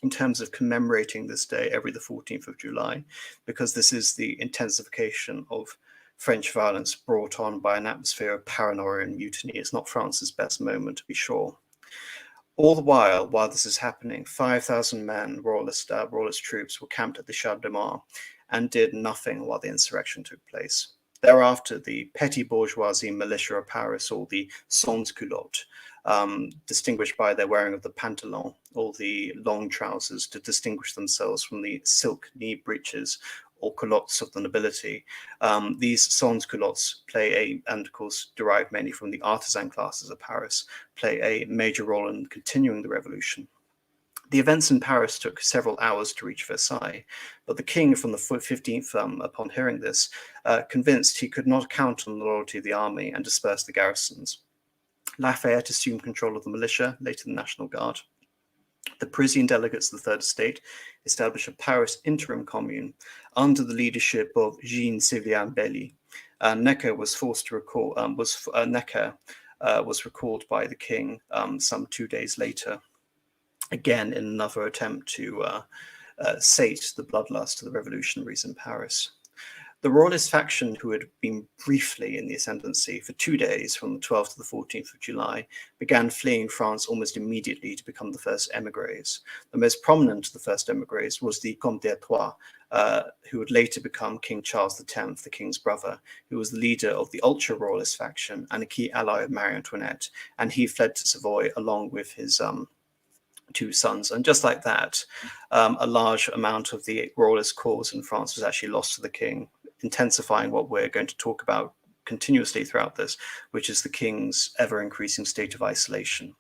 Speaker 1: in terms of commemorating this day every the 14th of July, because this is the intensification of French violence brought on by an atmosphere of paranoia and mutiny. It's not France's best moment, to be sure. All the while this is happening, 5,000 men, royalist troops, were camped at the Champ de Mars and did nothing while the insurrection took place. Thereafter, the petty bourgeoisie militia of Paris, or the sans-culottes, distinguished by their wearing of the pantalon, or the long trousers, to distinguish themselves from the silk knee breeches or culottes of the nobility. These sans-culottes and of course derived mainly from the artisan classes of Paris, play a major role in continuing the revolution. The events in Paris took several hours to reach Versailles, but the king from the 15th, upon hearing this, convinced he could not count on the loyalty of the army, and dispersed the garrisons. Lafayette assumed control of the militia, later the National Guard. The Parisian delegates of the Third Estate established a Paris interim commune under the leadership of Jean-Sylvain Belly. Necker was forced to recall. Necker was recalled by the king some 2 days later, again in another attempt to sate the bloodlust of the revolutionaries in Paris. The royalist faction, who had been briefly in the ascendancy for 2 days, from the 12th to the 14th of July, began fleeing France almost immediately to become the first émigrés. The most prominent of the first émigrés was the Comte d'Artois, who would later become King Charles X, the king's brother, who was the leader of the ultra-royalist faction and a key ally of Marie Antoinette, and he fled to Savoy along with his 2 sons. And just like that, a large amount of the royalist cause in France was actually lost to the king, intensifying what we're going to talk about continuously throughout this, which is the king's ever-increasing state of isolation.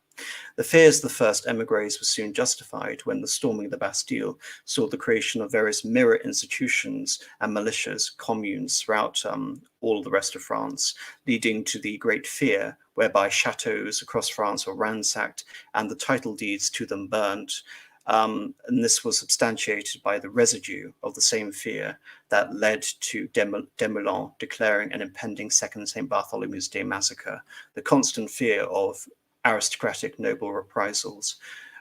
Speaker 1: The fears of the first émigrés were soon justified when the storming of the Bastille saw the creation of various mirror institutions and militias, communes throughout all the rest of France, leading to the Great Fear, whereby chateaux across France were ransacked and the title deeds to them burned. And this was substantiated by the residue of the same fear that led to Desmoulins declaring an impending second St. Bartholomew's Day massacre, the constant fear of aristocratic noble reprisals.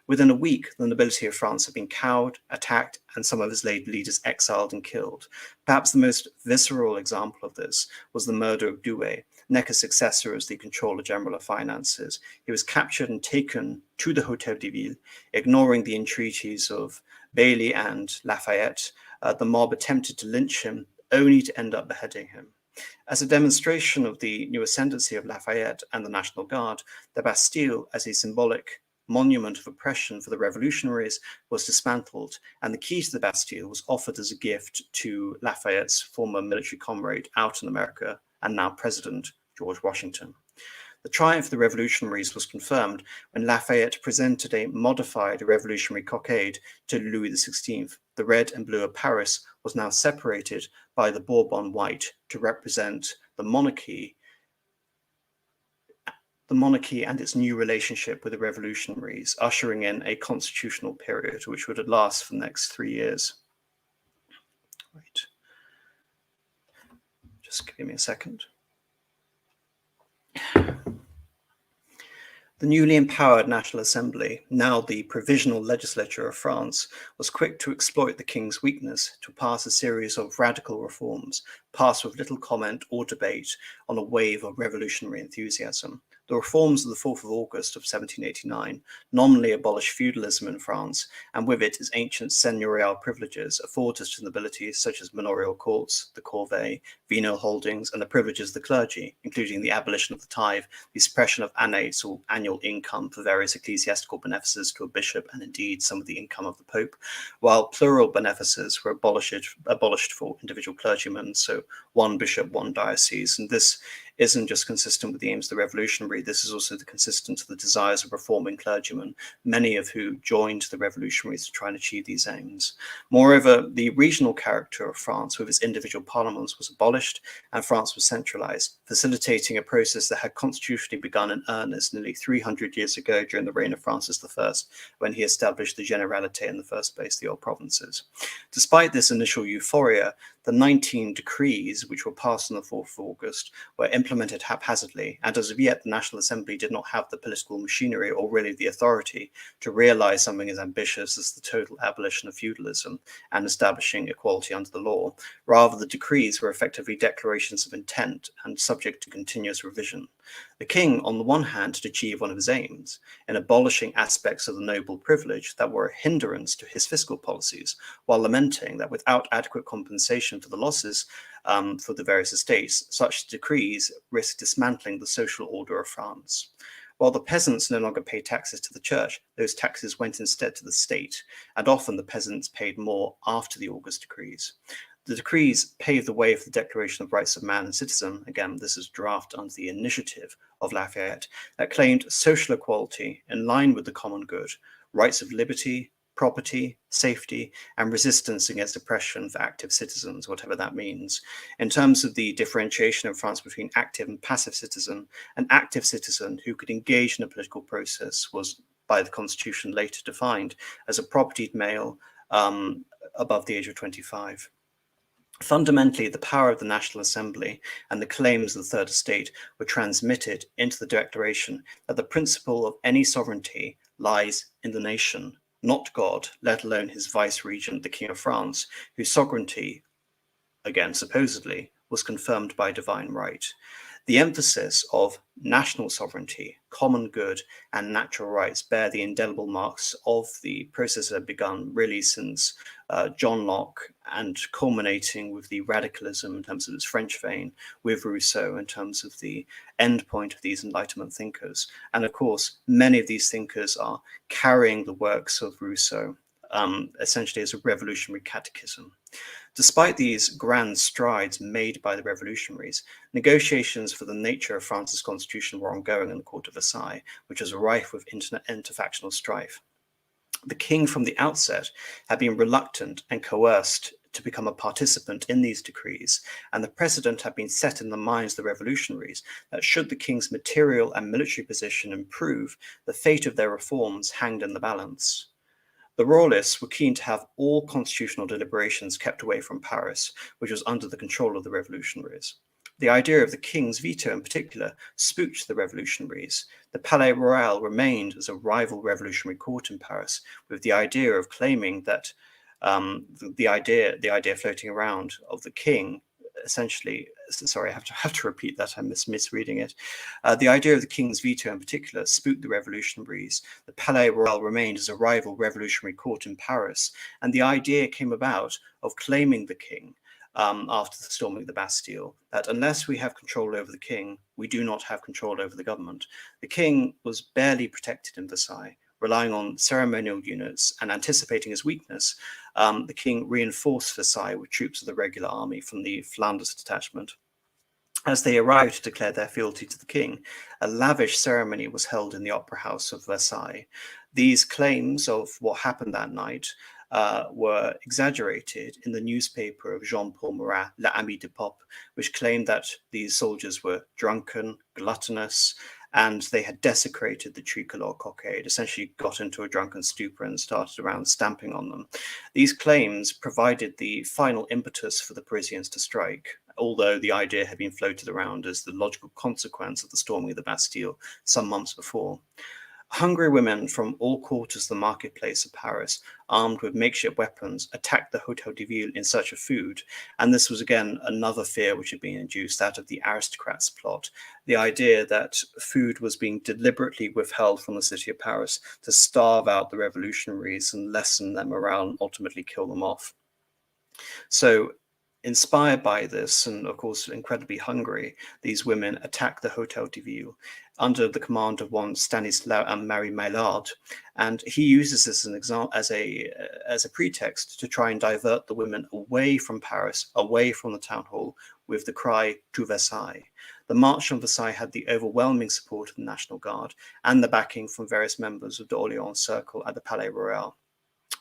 Speaker 1: Within a week, the nobility of France had been cowed, attacked, and some of its leaders exiled and killed. Perhaps the most visceral example of this was the murder of Douay, Necker's successor as the Controller General of Finances. He was captured and taken to the Hôtel de Ville, ignoring the entreaties of Bailly and Lafayette. The mob attempted to lynch him, only to end up beheading him. As a demonstration of the new ascendancy of Lafayette and the National Guard, the Bastille, as a symbolic monument of oppression for the revolutionaries, was dismantled, and the key to the Bastille was offered as a gift to Lafayette's former military comrade out in America and now President George Washington. The triumph of the revolutionaries was confirmed when Lafayette presented a modified revolutionary cockade to Louis XVI. The red and blue of Paris was now separated by the Bourbon white to represent the monarchy and its new relationship with the revolutionaries, ushering in a constitutional period which would last for the next 3 years. Right. Just give me a second. The newly empowered National Assembly, now the provisional legislature of France, was quick to exploit the king's weakness to pass a series of radical reforms, passed with little comment or debate on a wave of revolutionary enthusiasm. The reforms of the 4th of August of 1789 nominally abolished feudalism in France, and with it its ancient seigneurial privileges afforded to nobility such as manorial courts, the corvée, venal holdings, and the privileges of the clergy, including the abolition of the tithe, the suppression of annates or annual income for various ecclesiastical benefices to a bishop, and indeed some of the income of the Pope, while plural benefices were abolished for individual clergymen, so one bishop, one diocese. And this isn't just consistent with the aims of the revolutionary, this is also consistent to the desires of reforming clergymen, many of who joined the revolutionaries to try and achieve these aims. Moreover, the regional character of France with its individual parliaments was abolished, and France was centralized, facilitating a process that had constitutionally begun in earnest nearly 300 years ago during the reign of Francis I, when he established the Generalité in the first place, the old provinces. Despite this initial euphoria, The 19 decrees, which were passed on the 4th of August, were implemented haphazardly, and as of yet, the National Assembly did not have the political machinery or really the authority to realize something as ambitious as the total abolition of feudalism and establishing equality under the law. Rather, the decrees were effectively declarations of intent and subject to continuous revision. The king, on the one hand, had achieved one of his aims in abolishing aspects of the noble privilege that were a hindrance to his fiscal policies, while lamenting that without adequate compensation for the losses for the various estates, such decrees risked dismantling the social order of France. While the peasants no longer paid taxes to the church, those taxes went instead to the state, and often the peasants paid more after the August decrees. The decrees paved the way for the Declaration of Rights of Man and Citizen. Again, this is draft under the initiative of Lafayette, that claimed social equality in line with the common good, rights of liberty, property, safety, and resistance against oppression for active citizens, whatever that means. In terms of the differentiation in France between active and passive citizen, an active citizen who could engage in a political process was, by the Constitution, later defined as a propertied male above the age of 25. Fundamentally, the power of the National Assembly and the claims of the Third Estate were transmitted into the declaration that the principle of any sovereignty lies in the nation, not God, let alone his vice-regent, the King of France, whose sovereignty, again supposedly, was confirmed by divine right. The emphasis of national sovereignty, common good, and natural rights bear the indelible marks of the process that had begun really since John Locke, and culminating with the radicalism in terms of its French vein, with Rousseau in terms of the end point of these Enlightenment thinkers. And of course, many of these thinkers are carrying the works of Rousseau essentially as a revolutionary catechism. Despite these grand strides made by the revolutionaries, negotiations for the nature of France's constitution were ongoing in the court of Versailles, which was rife with interfactional strife. The king from the outset had been reluctant and coerced to become a participant in these decrees, and the precedent had been set in the minds of the revolutionaries that should the king's material and military position improve, the fate of their reforms hanged in the balance. The royalists were keen to have all constitutional deliberations kept away from Paris, which was under the control of the revolutionaries. The idea of the king's veto in particular spooked the revolutionaries. The Palais Royal remained as a rival revolutionary court in Paris, with the idea of claiming that the idea floating around of the king essentially, sorry, I have to repeat that, I'm misreading it. The idea of the king's veto in particular spooked the revolutionaries. The Palais Royal remained as a rival revolutionary court in Paris, and the idea came about of claiming the king after the storming of the Bastille, that unless we have control over the king, we do not have control over the government. The king was barely protected in Versailles. Relying on ceremonial units and anticipating his weakness, the king reinforced Versailles with troops of the regular army from the Flanders detachment. As they arrived to declare their fealty to the king, a lavish ceremony was held in the Opera House of Versailles. These claims of what happened that night were exaggerated in the newspaper of Jean-Paul Marat, L'Ami du Peuple, which claimed that these soldiers were drunken, gluttonous, and they had desecrated the tricolor cockade, essentially got into a drunken stupor and started around stamping on them. These claims provided the final impetus for the Parisians to strike, although the idea had been floated around as the logical consequence of the storming of the Bastille some months before. Hungry women from all quarters of the marketplace of Paris, armed with makeshift weapons, attacked the Hôtel de Ville in search of food. And this was again another fear which had been induced, that of the aristocrats' plot. The idea that food was being deliberately withheld from the city of Paris to starve out the revolutionaries and lessen their morale and ultimately kill them off. So, inspired by this, and of course incredibly hungry, these women attacked the Hôtel de Ville under the command of one Stanislas and Marie Maillard, and he uses this as an example, as a pretext to try and divert the women away from Paris, away from the town hall, with the cry "To Versailles." The march on Versailles had the overwhelming support of the National Guard and the backing from various members of the Orléans Circle at the Palais Royal,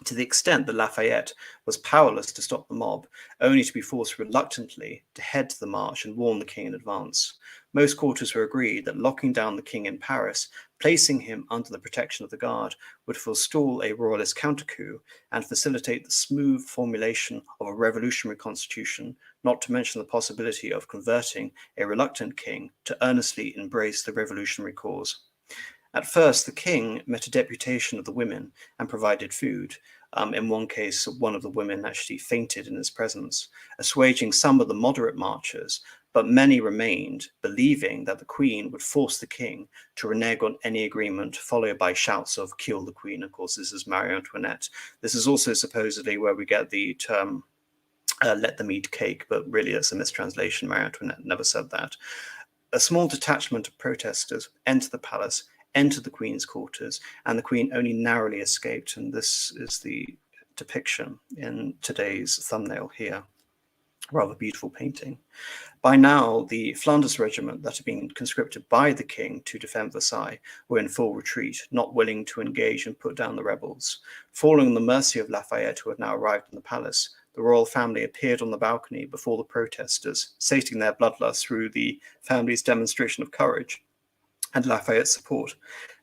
Speaker 1: to the extent that Lafayette was powerless to stop the mob, only to be forced reluctantly to head to the march and warn the king in advance. Most quarters were agreed that locking down the king in Paris Placing him under the protection of the Guard would forestall a royalist counter-coup and facilitate the smooth formulation of a revolutionary constitution, not to mention the possibility of converting a reluctant king to earnestly embrace the revolutionary cause. At first, the king met a deputation of the women and provided food. In one case, one of the women actually fainted in his presence, assuaging some of the moderate marchers, but many remained, believing that the queen would force the king to renege on any agreement, followed by shouts of "kill the queen." Of course, this is Marie Antoinette. This is also supposedly where we get the term let them eat cake, but really it's a mistranslation. Marie Antoinette never said that. A small detachment of protesters entered the palace, entered the queen's quarters, and the queen only narrowly escaped. And this is the depiction in today's thumbnail here. Rather beautiful painting. By now, the Flanders regiment that had been conscripted by the king to defend Versailles were in full retreat, not willing to engage and put down the rebels. Falling on the mercy of Lafayette, who had now arrived in the palace, the royal family appeared on the balcony before the protesters, sating their bloodlust through the family's demonstration of courage and Lafayette's support.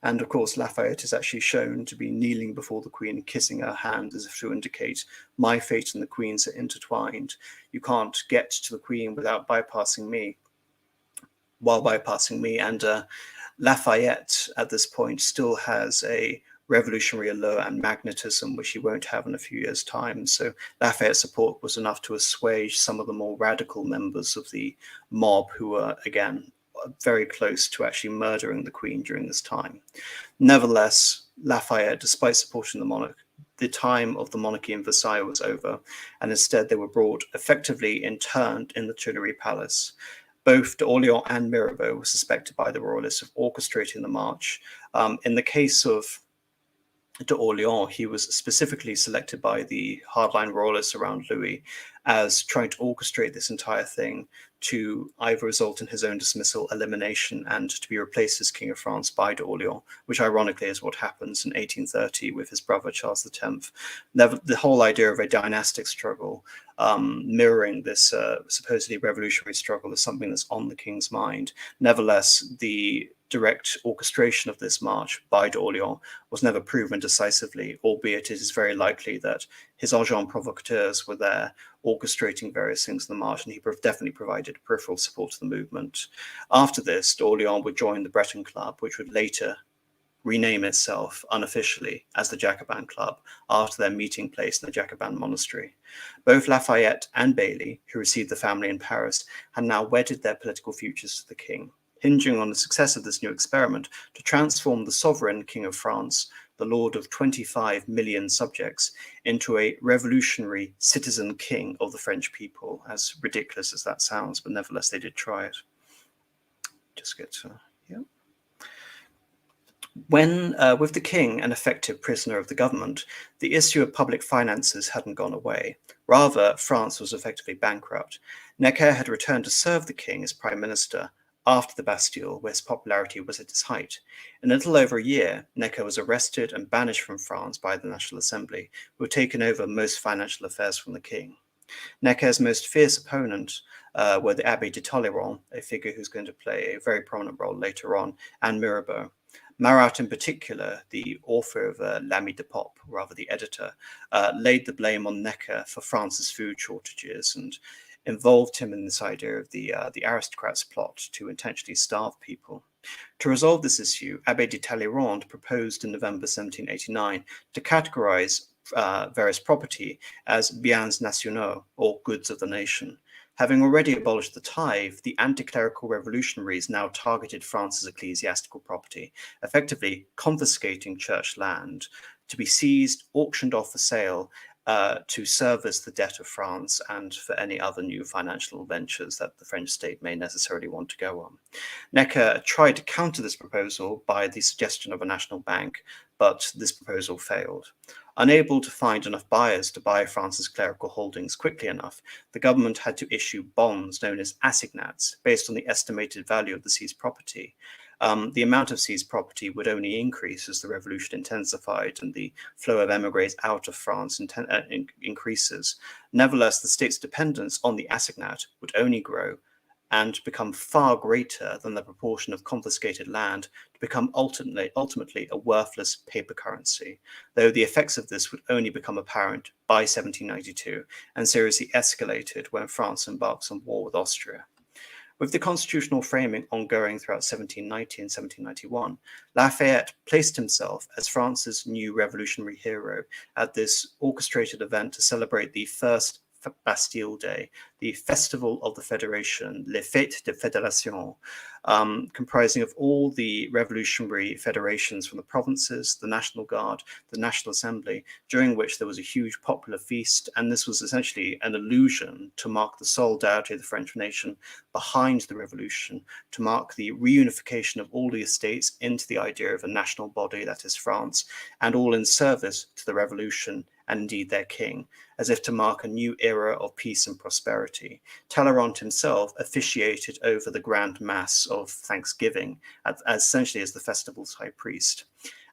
Speaker 1: And of course, Lafayette is actually shown to be kneeling before the queen, kissing her hand as if to indicate, my fate and the queen's are intertwined. You can't get to the queen without bypassing me, And Lafayette at this point still has a revolutionary allure and magnetism, which he won't have in a few years' time. So Lafayette's support was enough to assuage some of the more radical members of the mob who were, again, very close to actually murdering the queen during this time. Nevertheless, Lafayette, despite supporting the monarch, the time of the monarchy in Versailles was over, and instead they were brought effectively interned in the Tuileries Palace. Both d'Orléans and Mirabeau were suspected by the royalists of orchestrating the march. In the case of d'Orléans, he was specifically selected by the hardline royalists around Louis as trying to orchestrate this entire thing to either result in his own dismissal, elimination, and to be replaced as King of France by d'Orléans, which ironically is what happens in 1830 with his brother Charles X. The whole idea of a dynastic struggle mirroring this supposedly revolutionary struggle is something that's on the king's mind. Nevertheless, the direct orchestration of this march by d'Orléans was never proven decisively, albeit it is very likely that his agents provocateurs were there orchestrating various things in the march, and he definitely provided peripheral support to the movement. After this, d'Orléans would join the Breton Club, which would later rename itself unofficially as the Jacobin Club after their meeting place in the Jacobin monastery. Both Lafayette and Bailly, who received the family in Paris, had now wedded their political futures to the king, hinging on the success of this new experiment to transform the sovereign King of France, the lord of 25 million subjects, into a revolutionary citizen king of the French people, as ridiculous as that sounds, but nevertheless they did try it. Just get to, yeah. When, with the king an effective prisoner of the government, the issue of public finances hadn't gone away. Rather, France was effectively bankrupt. Necker had returned to serve the king as prime minister after the Bastille, where his popularity was at its height. In a little over a year, Necker was arrested and banished from France by the National Assembly, who had taken over most financial affairs from the king. Necker's most fierce opponent were the Abbé de Talleyrand, a figure who's going to play a very prominent role later on, and Mirabeau. Marat, in particular, the author of L'Ami de Pop, rather the editor, laid the blame on Necker for France's food shortages and involved him in this idea of the aristocrats' plot to intentionally starve people. To resolve this issue, Abbé de Talleyrand proposed in November 1789 to categorize various property as biens nationaux, or goods of the nation. Having already abolished the tithe, the anti-clerical revolutionaries now targeted France's ecclesiastical property, effectively confiscating church land to be seized, auctioned off for sale, to service the debt of France and for any other new financial ventures that the French state may necessarily want to go on. Necker tried to counter this proposal by the suggestion of a national bank, but this proposal failed. Unable to find enough buyers to buy France's clerical holdings quickly enough, the government had to issue bonds known as assignats based on the estimated value of the seized property. The amount of seized property would only increase as the revolution intensified and the flow of emigres out of France increases. Nevertheless, the state's dependence on the assignat would only grow and become far greater than the proportion of confiscated land to become ultimately a worthless paper currency, though the effects of this would only become apparent by 1792 and seriously escalated when France embarks on war with Austria. With the constitutional framing ongoing throughout 1790 and 1791, Lafayette placed himself as France's new revolutionary hero at this orchestrated event to celebrate the first Bastille Day, the Festival of the Federation, Les Fêtes de Fédération, comprising of all the revolutionary federations from the provinces, the National Guard, the National Assembly, during which there was a huge popular feast. And this was essentially an illusion to mark the solidarity of the French nation behind the revolution, to mark the reunification of all the estates into the idea of a national body, that is France, and all in service to the revolution and indeed their king, as if to mark a new era of peace and prosperity. Talleyrand himself officiated over the grand mass of Thanksgiving, as essentially as the festival's high priest.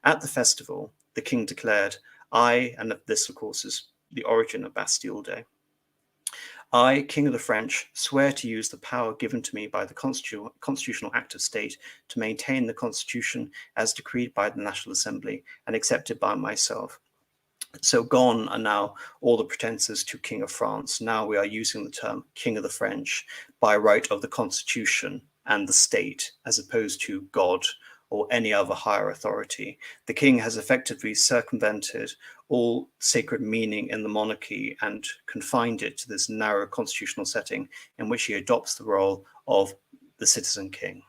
Speaker 1: At the festival, the king declared, and this of course is the origin of Bastille Day, I, King of the French, swear to use the power given to me by the constitutional act of state to maintain the constitution as decreed by the National Assembly and accepted by myself. So gone are now all the pretenses to King of France. Now we are using the term King of the French by right of the Constitution and the state, as opposed to God or any other higher authority. The king has effectively circumvented all sacred meaning in the monarchy and confined it to this narrow constitutional setting in which he adopts the role of the citizen king.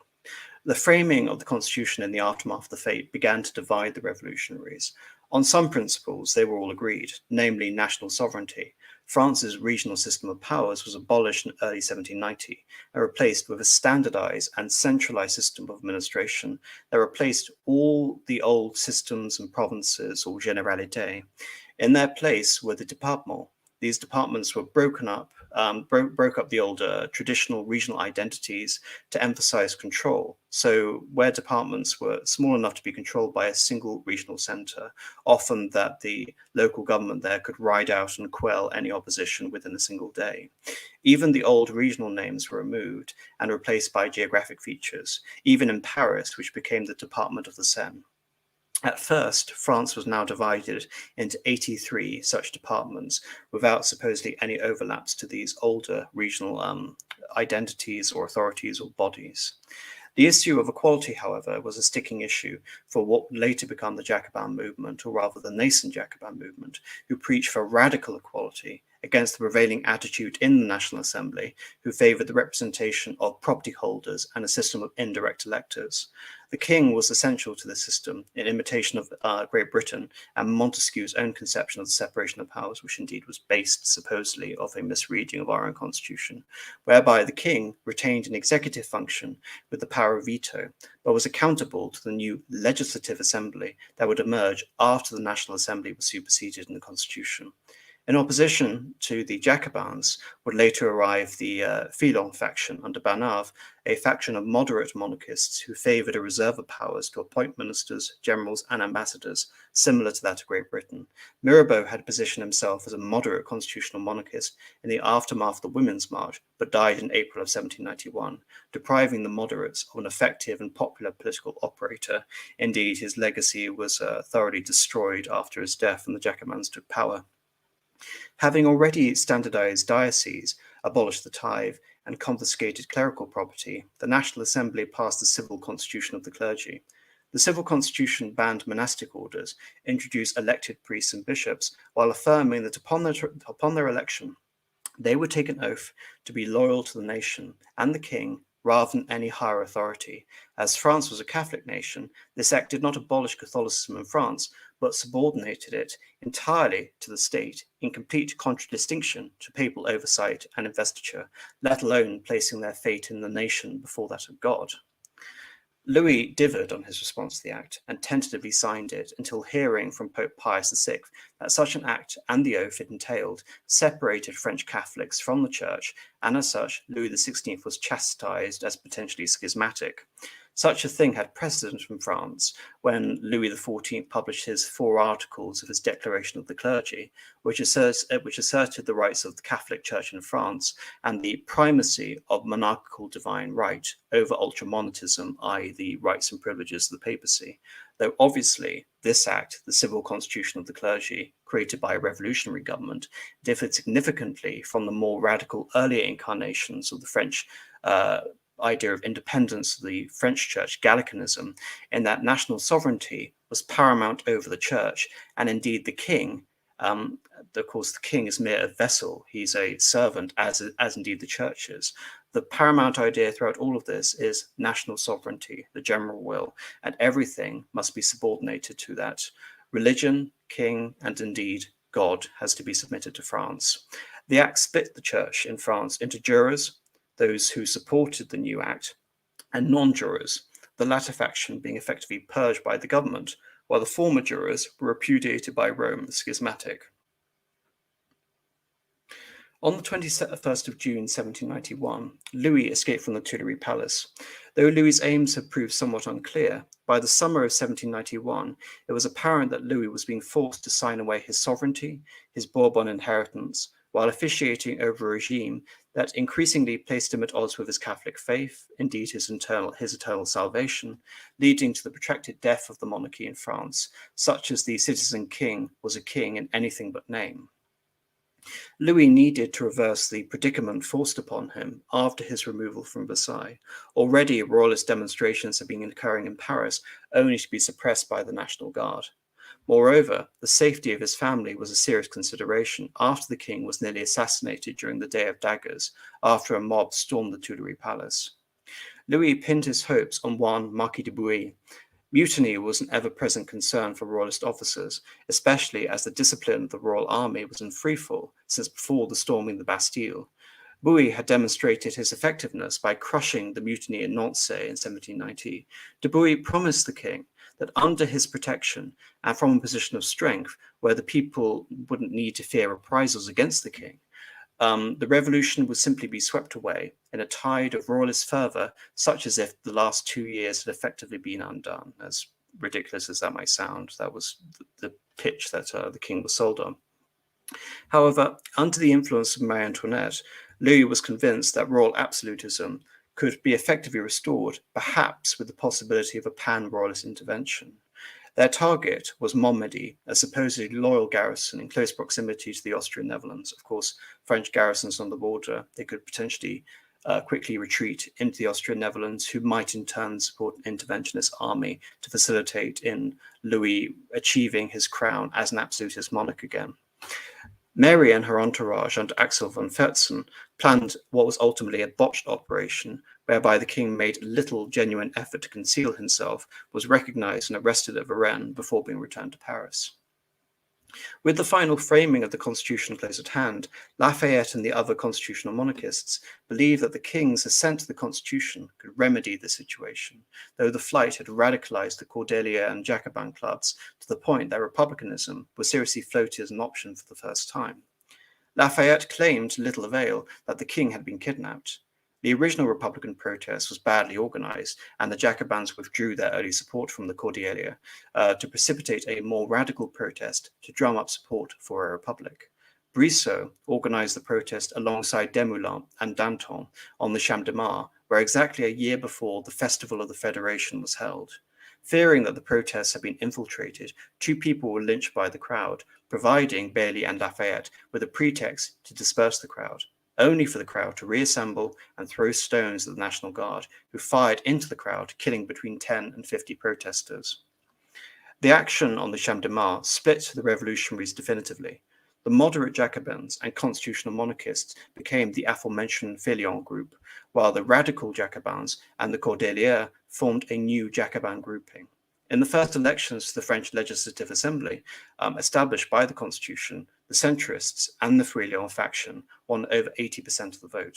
Speaker 1: The framing of the constitution in the aftermath of the fete began to divide the revolutionaries. On some principles, they were all agreed, namely national sovereignty. France's regional system of powers was abolished in early 1790 and replaced with a standardized and centralized system of administration that replaced all the old systems and provinces, or généralités. In their place were the départements. These departments were broken up, broke up the older traditional regional identities to emphasize control. So where departments were small enough to be controlled by a single regional center, often that the local government there could ride out and quell any opposition within a single day. Even the old regional names were removed and replaced by geographic features, even in Paris, which became the Department of the Seine. At first, France was now divided into 83 such departments without supposedly any overlaps to these older regional identities or authorities or bodies. The issue of equality, however, was a sticking issue for what would later become the Jacobin movement, or rather the nascent Jacobin movement, who preached for radical equality against the prevailing attitude in the National Assembly, who favoured the representation of property holders and a system of indirect electors. The king was essential to this system, in imitation of Great Britain and Montesquieu's own conception of the separation of powers, which indeed was based supposedly of a misreading of our own constitution, whereby the king retained an executive function with the power of veto, but was accountable to the new legislative assembly that would emerge after the National Assembly was superseded in the constitution. In opposition to the Jacobins would later arrive the Filon faction under Barnave, a faction of moderate monarchists who favoured a reserve of powers to appoint ministers, generals, and ambassadors, similar to that of Great Britain. Mirabeau had positioned himself as a moderate constitutional monarchist in the aftermath of the Women's March, but died in April of 1791, depriving the moderates of an effective and popular political operator. Indeed, his legacy was thoroughly destroyed after his death and the Jacobins took power. Having already standardized dioceses, abolished the tithe, and confiscated clerical property, the National Assembly passed the Civil Constitution of the Clergy. The Civil Constitution banned monastic orders, introduced elected priests and bishops, while affirming that upon their election, they would take an oath to be loyal to the nation and the king rather than any higher authority. As France was a Catholic nation, this act did not abolish Catholicism in France, but subordinated it entirely to the state, in complete contradistinction to papal oversight and investiture, let alone placing their fate in the nation before that of God. Louis differed on his response to the act and tentatively signed it until hearing from Pope Pius VI that such an act and the oath it entailed separated French Catholics from the Church, and as such, Louis XVI was chastised as potentially schismatic. Such a thing had precedent in France when Louis XIV published his 4 articles of his Declaration of the Clergy, which asserted the rights of the Catholic Church in France and the primacy of monarchical divine right over ultramonarchism, i.e. the rights and privileges of the papacy. Though obviously this act, the Civil Constitution of the Clergy, created by a revolutionary government, differed significantly from the more radical earlier incarnations of the French idea of independence of the French church, Gallicanism, in that national sovereignty was paramount over the church, and indeed the king, of course the king is mere a vessel, he's a servant, as indeed the church is. The paramount idea throughout all of this is national sovereignty, the general will, and everything must be subordinated to that. Religion, king, and indeed God has to be submitted to France. The act split the church in France into jurors, those who supported the new act, and non-jurors, the latter faction being effectively purged by the government, while the former jurors were repudiated by Rome as schismatic. On the 21st of June 1791, Louis escaped from the Tuileries Palace. Though Louis's aims have proved somewhat unclear, by the summer of 1791, it was apparent that Louis was being forced to sign away his sovereignty, his Bourbon inheritance, while officiating over a regime that increasingly placed him at odds with his Catholic faith, indeed his eternal salvation, leading to the protracted death of the monarchy in France, such as the citizen king was a king in anything but name. Louis needed to reverse the predicament forced upon him after his removal from Versailles. Already royalist demonstrations had been occurring in Paris, only to be suppressed by the National Guard. Moreover, the safety of his family was a serious consideration after the king was nearly assassinated during the Day of Daggers after a mob stormed the Tuileries Palace. Louis pinned his hopes on one Marquis de Bouillé. Mutiny was an ever-present concern for royalist officers, especially as the discipline of the royal army was in freefall since before the storming of the Bastille. Bouillé had demonstrated his effectiveness by crushing the mutiny in Nantes in 1790. De Bouillé promised the king that under his protection and from a position of strength where the people wouldn't need to fear reprisals against the king, the revolution would simply be swept away in a tide of royalist fervour, such as if the last 2 years had effectively been undone. As ridiculous as that might sound, that was the pitch that the king was sold on. However, under the influence of Marie Antoinette, Louis was convinced that royal absolutism could be effectively restored, perhaps with the possibility of a pan-royalist intervention. Their target was Montmedy, a supposedly loyal garrison in close proximity to the Austrian Netherlands. Of course, French garrisons on the border, they could potentially quickly retreat into the Austrian Netherlands, who might in turn support an interventionist army to facilitate in Louis achieving his crown as an absolutist monarch again. Mary and her entourage under Axel von Fersen planned what was ultimately a botched operation, whereby the king made little genuine effort to conceal himself, was recognized and arrested at Varennes before being returned to Paris. With the final framing of the constitution close at hand, Lafayette and the other constitutional monarchists believed that the king's assent to the constitution could remedy the situation, though the flight had radicalized the Cordelier and Jacobin clubs to the point that republicanism was seriously floated as an option for the first time. Lafayette claimed to little avail that the king had been kidnapped. The original Republican protest was badly organized, and the Jacobins withdrew their early support from the Cordeliers to precipitate a more radical protest to drum up support for a republic. Brissot organized the protest alongside Desmoulins and Danton on the Champ de Mars, where exactly a year before the Festival of the Federation was held. Fearing that the protests had been infiltrated, 2 people were lynched by the crowd, providing Bailly and Lafayette with a pretext to disperse the crowd, only for the crowd to reassemble and throw stones at the National Guard, who fired into the crowd, killing between 10 and 50 protesters. The action on the Champ de Mars split the revolutionaries definitively. The moderate Jacobins and constitutional monarchists became the aforementioned Feuillants group, while the radical Jacobins and the Cordeliers formed a new Jacobin grouping. In the first elections to the French Legislative Assembly, established by the Constitution, the centrists and the Feuillants faction won over 80% of the vote.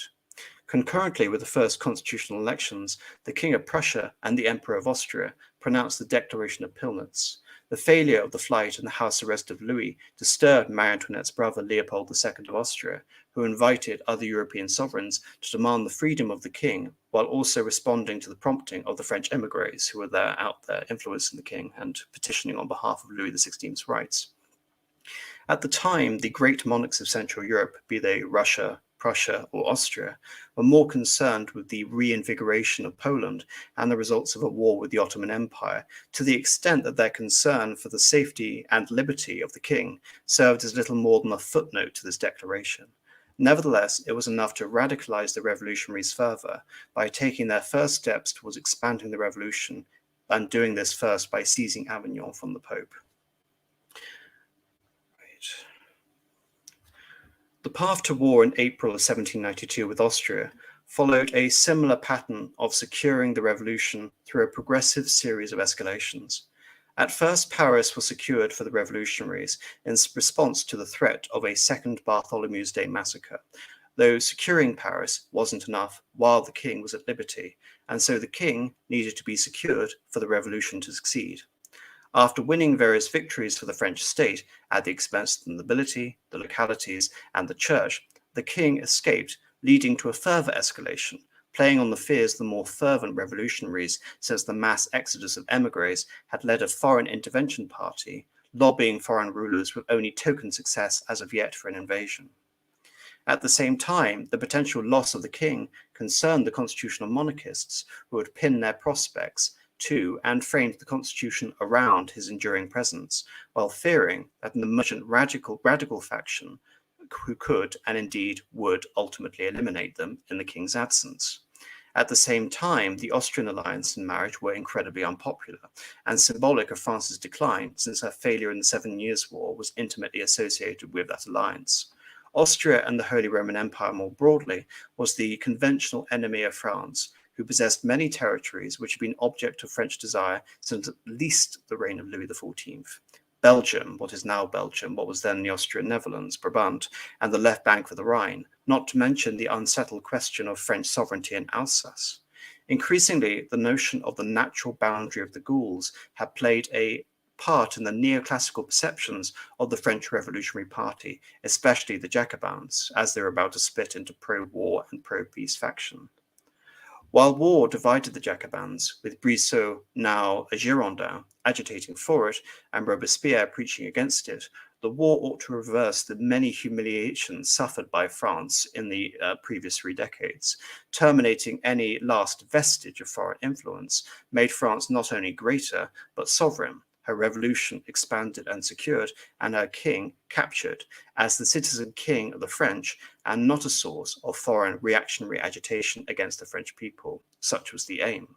Speaker 1: Concurrently with the first constitutional elections, the King of Prussia and the Emperor of Austria pronounced the Declaration of Pillnitz. The failure of the flight and the house arrest of Louis disturbed Marie Antoinette's brother Leopold II of Austria, who invited other European sovereigns to demand the freedom of the king, while also responding to the prompting of the French émigrés who were out there influencing the king and petitioning on behalf of Louis XVI's rights. At the time, the great monarchs of Central Europe, be they Russia, Prussia, or Austria, were more concerned with the reinvigoration of Poland and the results of a war with the Ottoman Empire, to the extent that their concern for the safety and liberty of the king served as little more than a footnote to this declaration. Nevertheless, it was enough to radicalize the revolutionaries further by taking their first steps towards expanding the revolution, and doing this first by seizing Avignon from the Pope. The path to war in April of 1792 with Austria followed a similar pattern of securing the revolution through a progressive series of escalations. At first, Paris was secured for the revolutionaries in response to the threat of a second Bartholomew's Day massacre, though securing Paris wasn't enough while the king was at liberty, and so the king needed to be secured for the revolution to succeed. After winning various victories for the French state at the expense of the nobility, the localities, and the church, the king escaped, leading to a further escalation, playing on the fears of the more fervent revolutionaries, since the mass exodus of émigrés had led a foreign intervention party, lobbying foreign rulers with only token success as of yet for an invasion. At the same time, the potential loss of the king concerned the constitutional monarchists, who had pinned their prospects to and framed the constitution around his enduring presence, while fearing that an emergent radical faction who could and indeed would ultimately eliminate them in the king's absence. At the same time, the Austrian alliance and marriage were incredibly unpopular and symbolic of France's decline, since her failure in the 7 Years' War was intimately associated with that alliance. Austria and the Holy Roman Empire more broadly was the conventional enemy of France, who possessed many territories which had been object of French desire since at least the reign of Louis XIV. Belgium, what is now Belgium, what was then the Austrian Netherlands, Brabant, and the left bank of the Rhine, not to mention the unsettled question of French sovereignty in Alsace. Increasingly, the notion of the natural boundary of the Gauls had played a part in the neoclassical perceptions of the French Revolutionary Party, especially the Jacobins, as they were about to split into pro-war and pro-peace faction. While war divided the Jacobins, with Brissot, now a Girondin, agitating for it, and Robespierre preaching against it, the war ought to reverse the many humiliations suffered by France in the previous 3 decades. Terminating any last vestige of foreign influence made France not only greater, but sovereign, her revolution expanded and secured, and her king captured as the citizen king of the French, and not a source of foreign reactionary agitation against the French people. Such was the aim.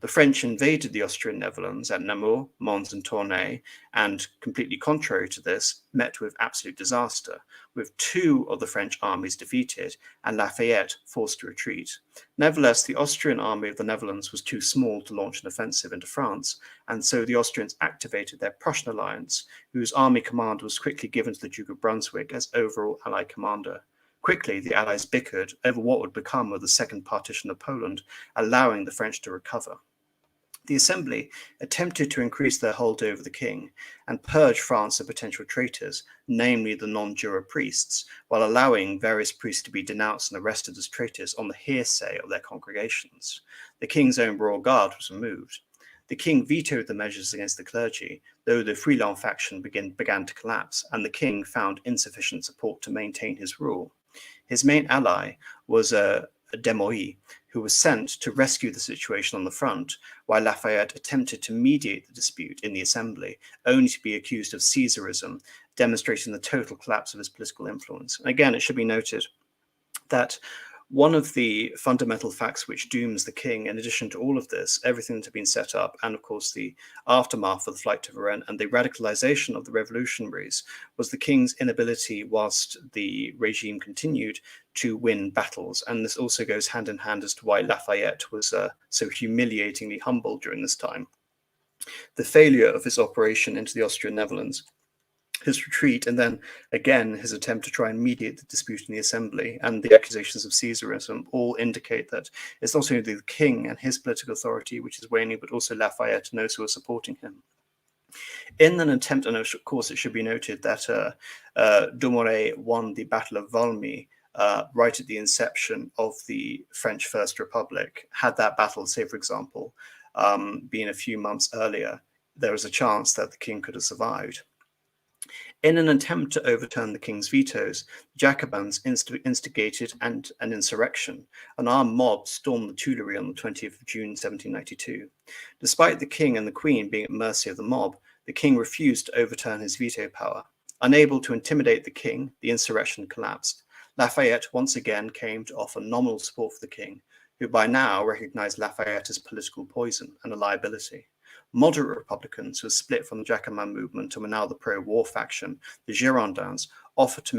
Speaker 1: The French invaded the Austrian Netherlands at Namur, Mons, and Tournai, and, completely contrary to this, met with absolute disaster, with 2 of the French armies defeated and Lafayette forced to retreat. Nevertheless, the Austrian army of the Netherlands was too small to launch an offensive into France, and so the Austrians activated their Prussian alliance, whose army command was quickly given to the Duke of Brunswick as overall Allied commander. Quickly, the Allies bickered over what would become of the second partition of Poland, allowing the French to recover. The Assembly attempted to increase their hold over the king and purge France of potential traitors, namely the non-juror priests, while allowing various priests to be denounced and arrested as traitors on the hearsay of their congregations. The king's own royal guard was removed. The king vetoed the measures against the clergy, though the Friedland faction began to collapse, and the king found insufficient support to maintain his rule. His main ally was Demois, who was sent to rescue the situation on the front, while Lafayette attempted to mediate the dispute in the Assembly, only to be accused of Caesarism, demonstrating the total collapse of his political influence. And again, it should be noted that one of the fundamental facts which dooms the king, in addition to all of this, everything that had been set up, and of course the aftermath of the flight to Varennes and the radicalization of the revolutionaries, was the king's inability, whilst the regime continued, to win battles. And this also goes hand in hand as to why Lafayette was so humiliatingly humble during this time. The failure of his operation into the Austrian Netherlands, his retreat, and then again his attempt to try and mediate the dispute in the Assembly, and the accusations of Caesarism all indicate that it's not only the king and his political authority which is waning, but also Lafayette and those who are supporting him. In an attempt, and of course it should be noted that Dumouriez won the Battle of Valmy right at the inception of the French First Republic. Had that battle, say for example, been a few months earlier, there was a chance that the king could have survived. In an attempt to overturn the king's vetoes, Jacobins instigated an insurrection. An armed mob stormed the Tuileries on the 20th of June 1792. Despite the king and the queen being at mercy of the mob, the king refused to overturn his veto power. Unable to intimidate the king, the insurrection collapsed. Lafayette once again came to offer nominal support for the king, who by now recognized Lafayette as political poison and a liability. Moderate Republicans who were split from the Jacobin movement and were now the pro-war faction, the Girondins, offered to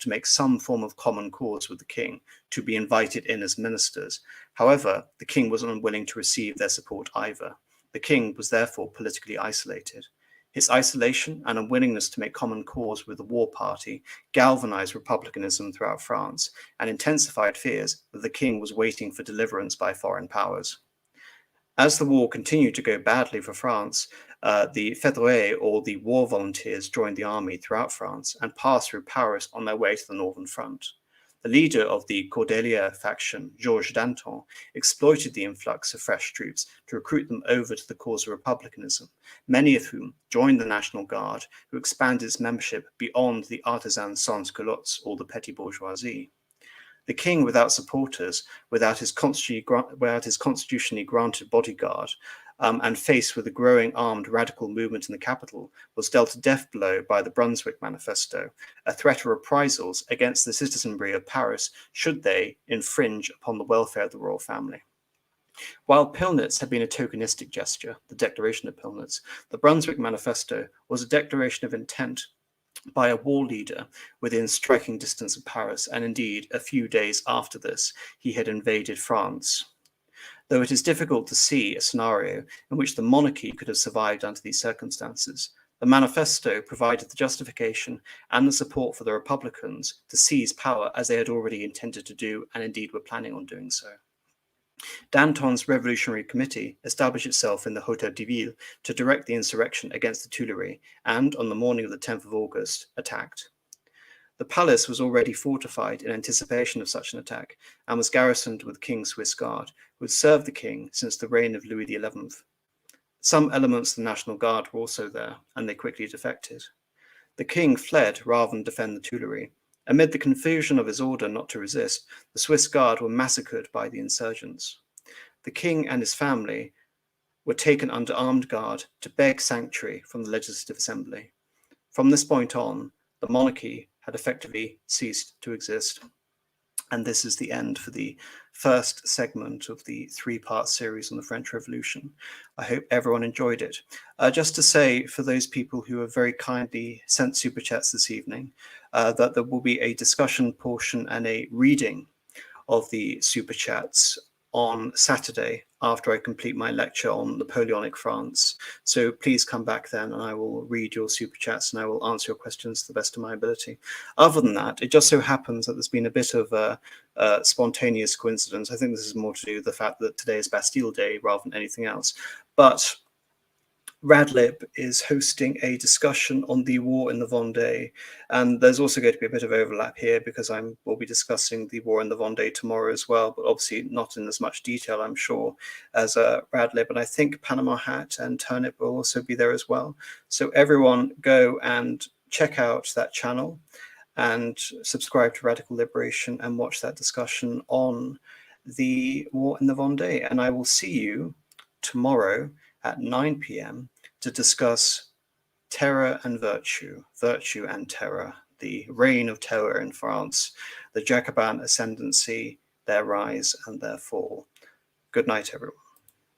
Speaker 1: make some form of common cause with the king, to be invited in as ministers. However, the king was unwilling to receive their support either. The king was therefore politically isolated. His isolation and unwillingness to make common cause with the war party galvanized republicanism throughout France and intensified fears that the king was waiting for deliverance by foreign powers. As the war continued to go badly for France, the Fédérés, or the war volunteers, joined the army throughout France and passed through Paris on their way to the northern front. The leader of the Cordeliers faction, Georges Danton, exploited the influx of fresh troops to recruit them over to the cause of republicanism, many of whom joined the National Guard, who expanded its membership beyond the artisans sans-culottes, or the petty bourgeoisie. The king, without supporters, without his constitutionally granted bodyguard, and faced with a growing armed radical movement in the capital, was dealt a death blow by the Brunswick Manifesto, a threat of reprisals against the citizenry of Paris should they infringe upon the welfare of the royal family. While Pillnitz had been a tokenistic gesture, the Declaration of Pillnitz, the Brunswick Manifesto was a declaration of intent by a war leader within striking distance of Paris, and indeed, a few days after this, he had invaded France. Though it is difficult to see a scenario in which the monarchy could have survived under these circumstances, the manifesto provided the justification and the support for the Republicans to seize power as they had already intended to do, and indeed were planning on doing so. Danton's Revolutionary Committee established itself in the Hôtel de Ville to direct the insurrection against the Tuileries, and on the morning of the 10th of August, attacked. The palace was already fortified in anticipation of such an attack, and was garrisoned with the King's Swiss Guard, who had served the king since the reign of Louis XI. Some elements of the National Guard were also there, and they quickly defected. The king fled rather than defend the Tuileries. Amid the confusion of his order not to resist, the Swiss Guard were massacred by the insurgents. The king and his family were taken under armed guard to beg sanctuary from the Legislative Assembly. From this point on, the monarchy had effectively ceased to exist. And this is the end for the first segment of the three-part series on the French Revolution. I hope everyone enjoyed it. Just to say, for those people who have very kindly sent super chats this evening, that there will be a discussion portion and a reading of the super chats on Saturday after I complete my lecture on Napoleonic France. So please come back then and I will read your super chats and I will answer your questions to the best of my ability. Other than that, it just so happens that there's been a bit of a spontaneous coincidence. I think this is more to do with the fact that today is Bastille Day rather than anything else. But Radlib is hosting a discussion on the war in the Vendée, and there's also going to be a bit of overlap here because we'll be discussing the war in the Vendée tomorrow as well, but obviously not in as much detail, I'm sure, as Radlib. And I think Panama Hat and Turnip will also be there as well. So everyone go and check out that channel and subscribe to Radical Liberation and watch that discussion on the war in the Vendée. And I will see you tomorrow at 9 p.m. to discuss terror and virtue, virtue and terror, the reign of terror in France, the Jacobin ascendancy, their rise and their fall. Good night, everyone.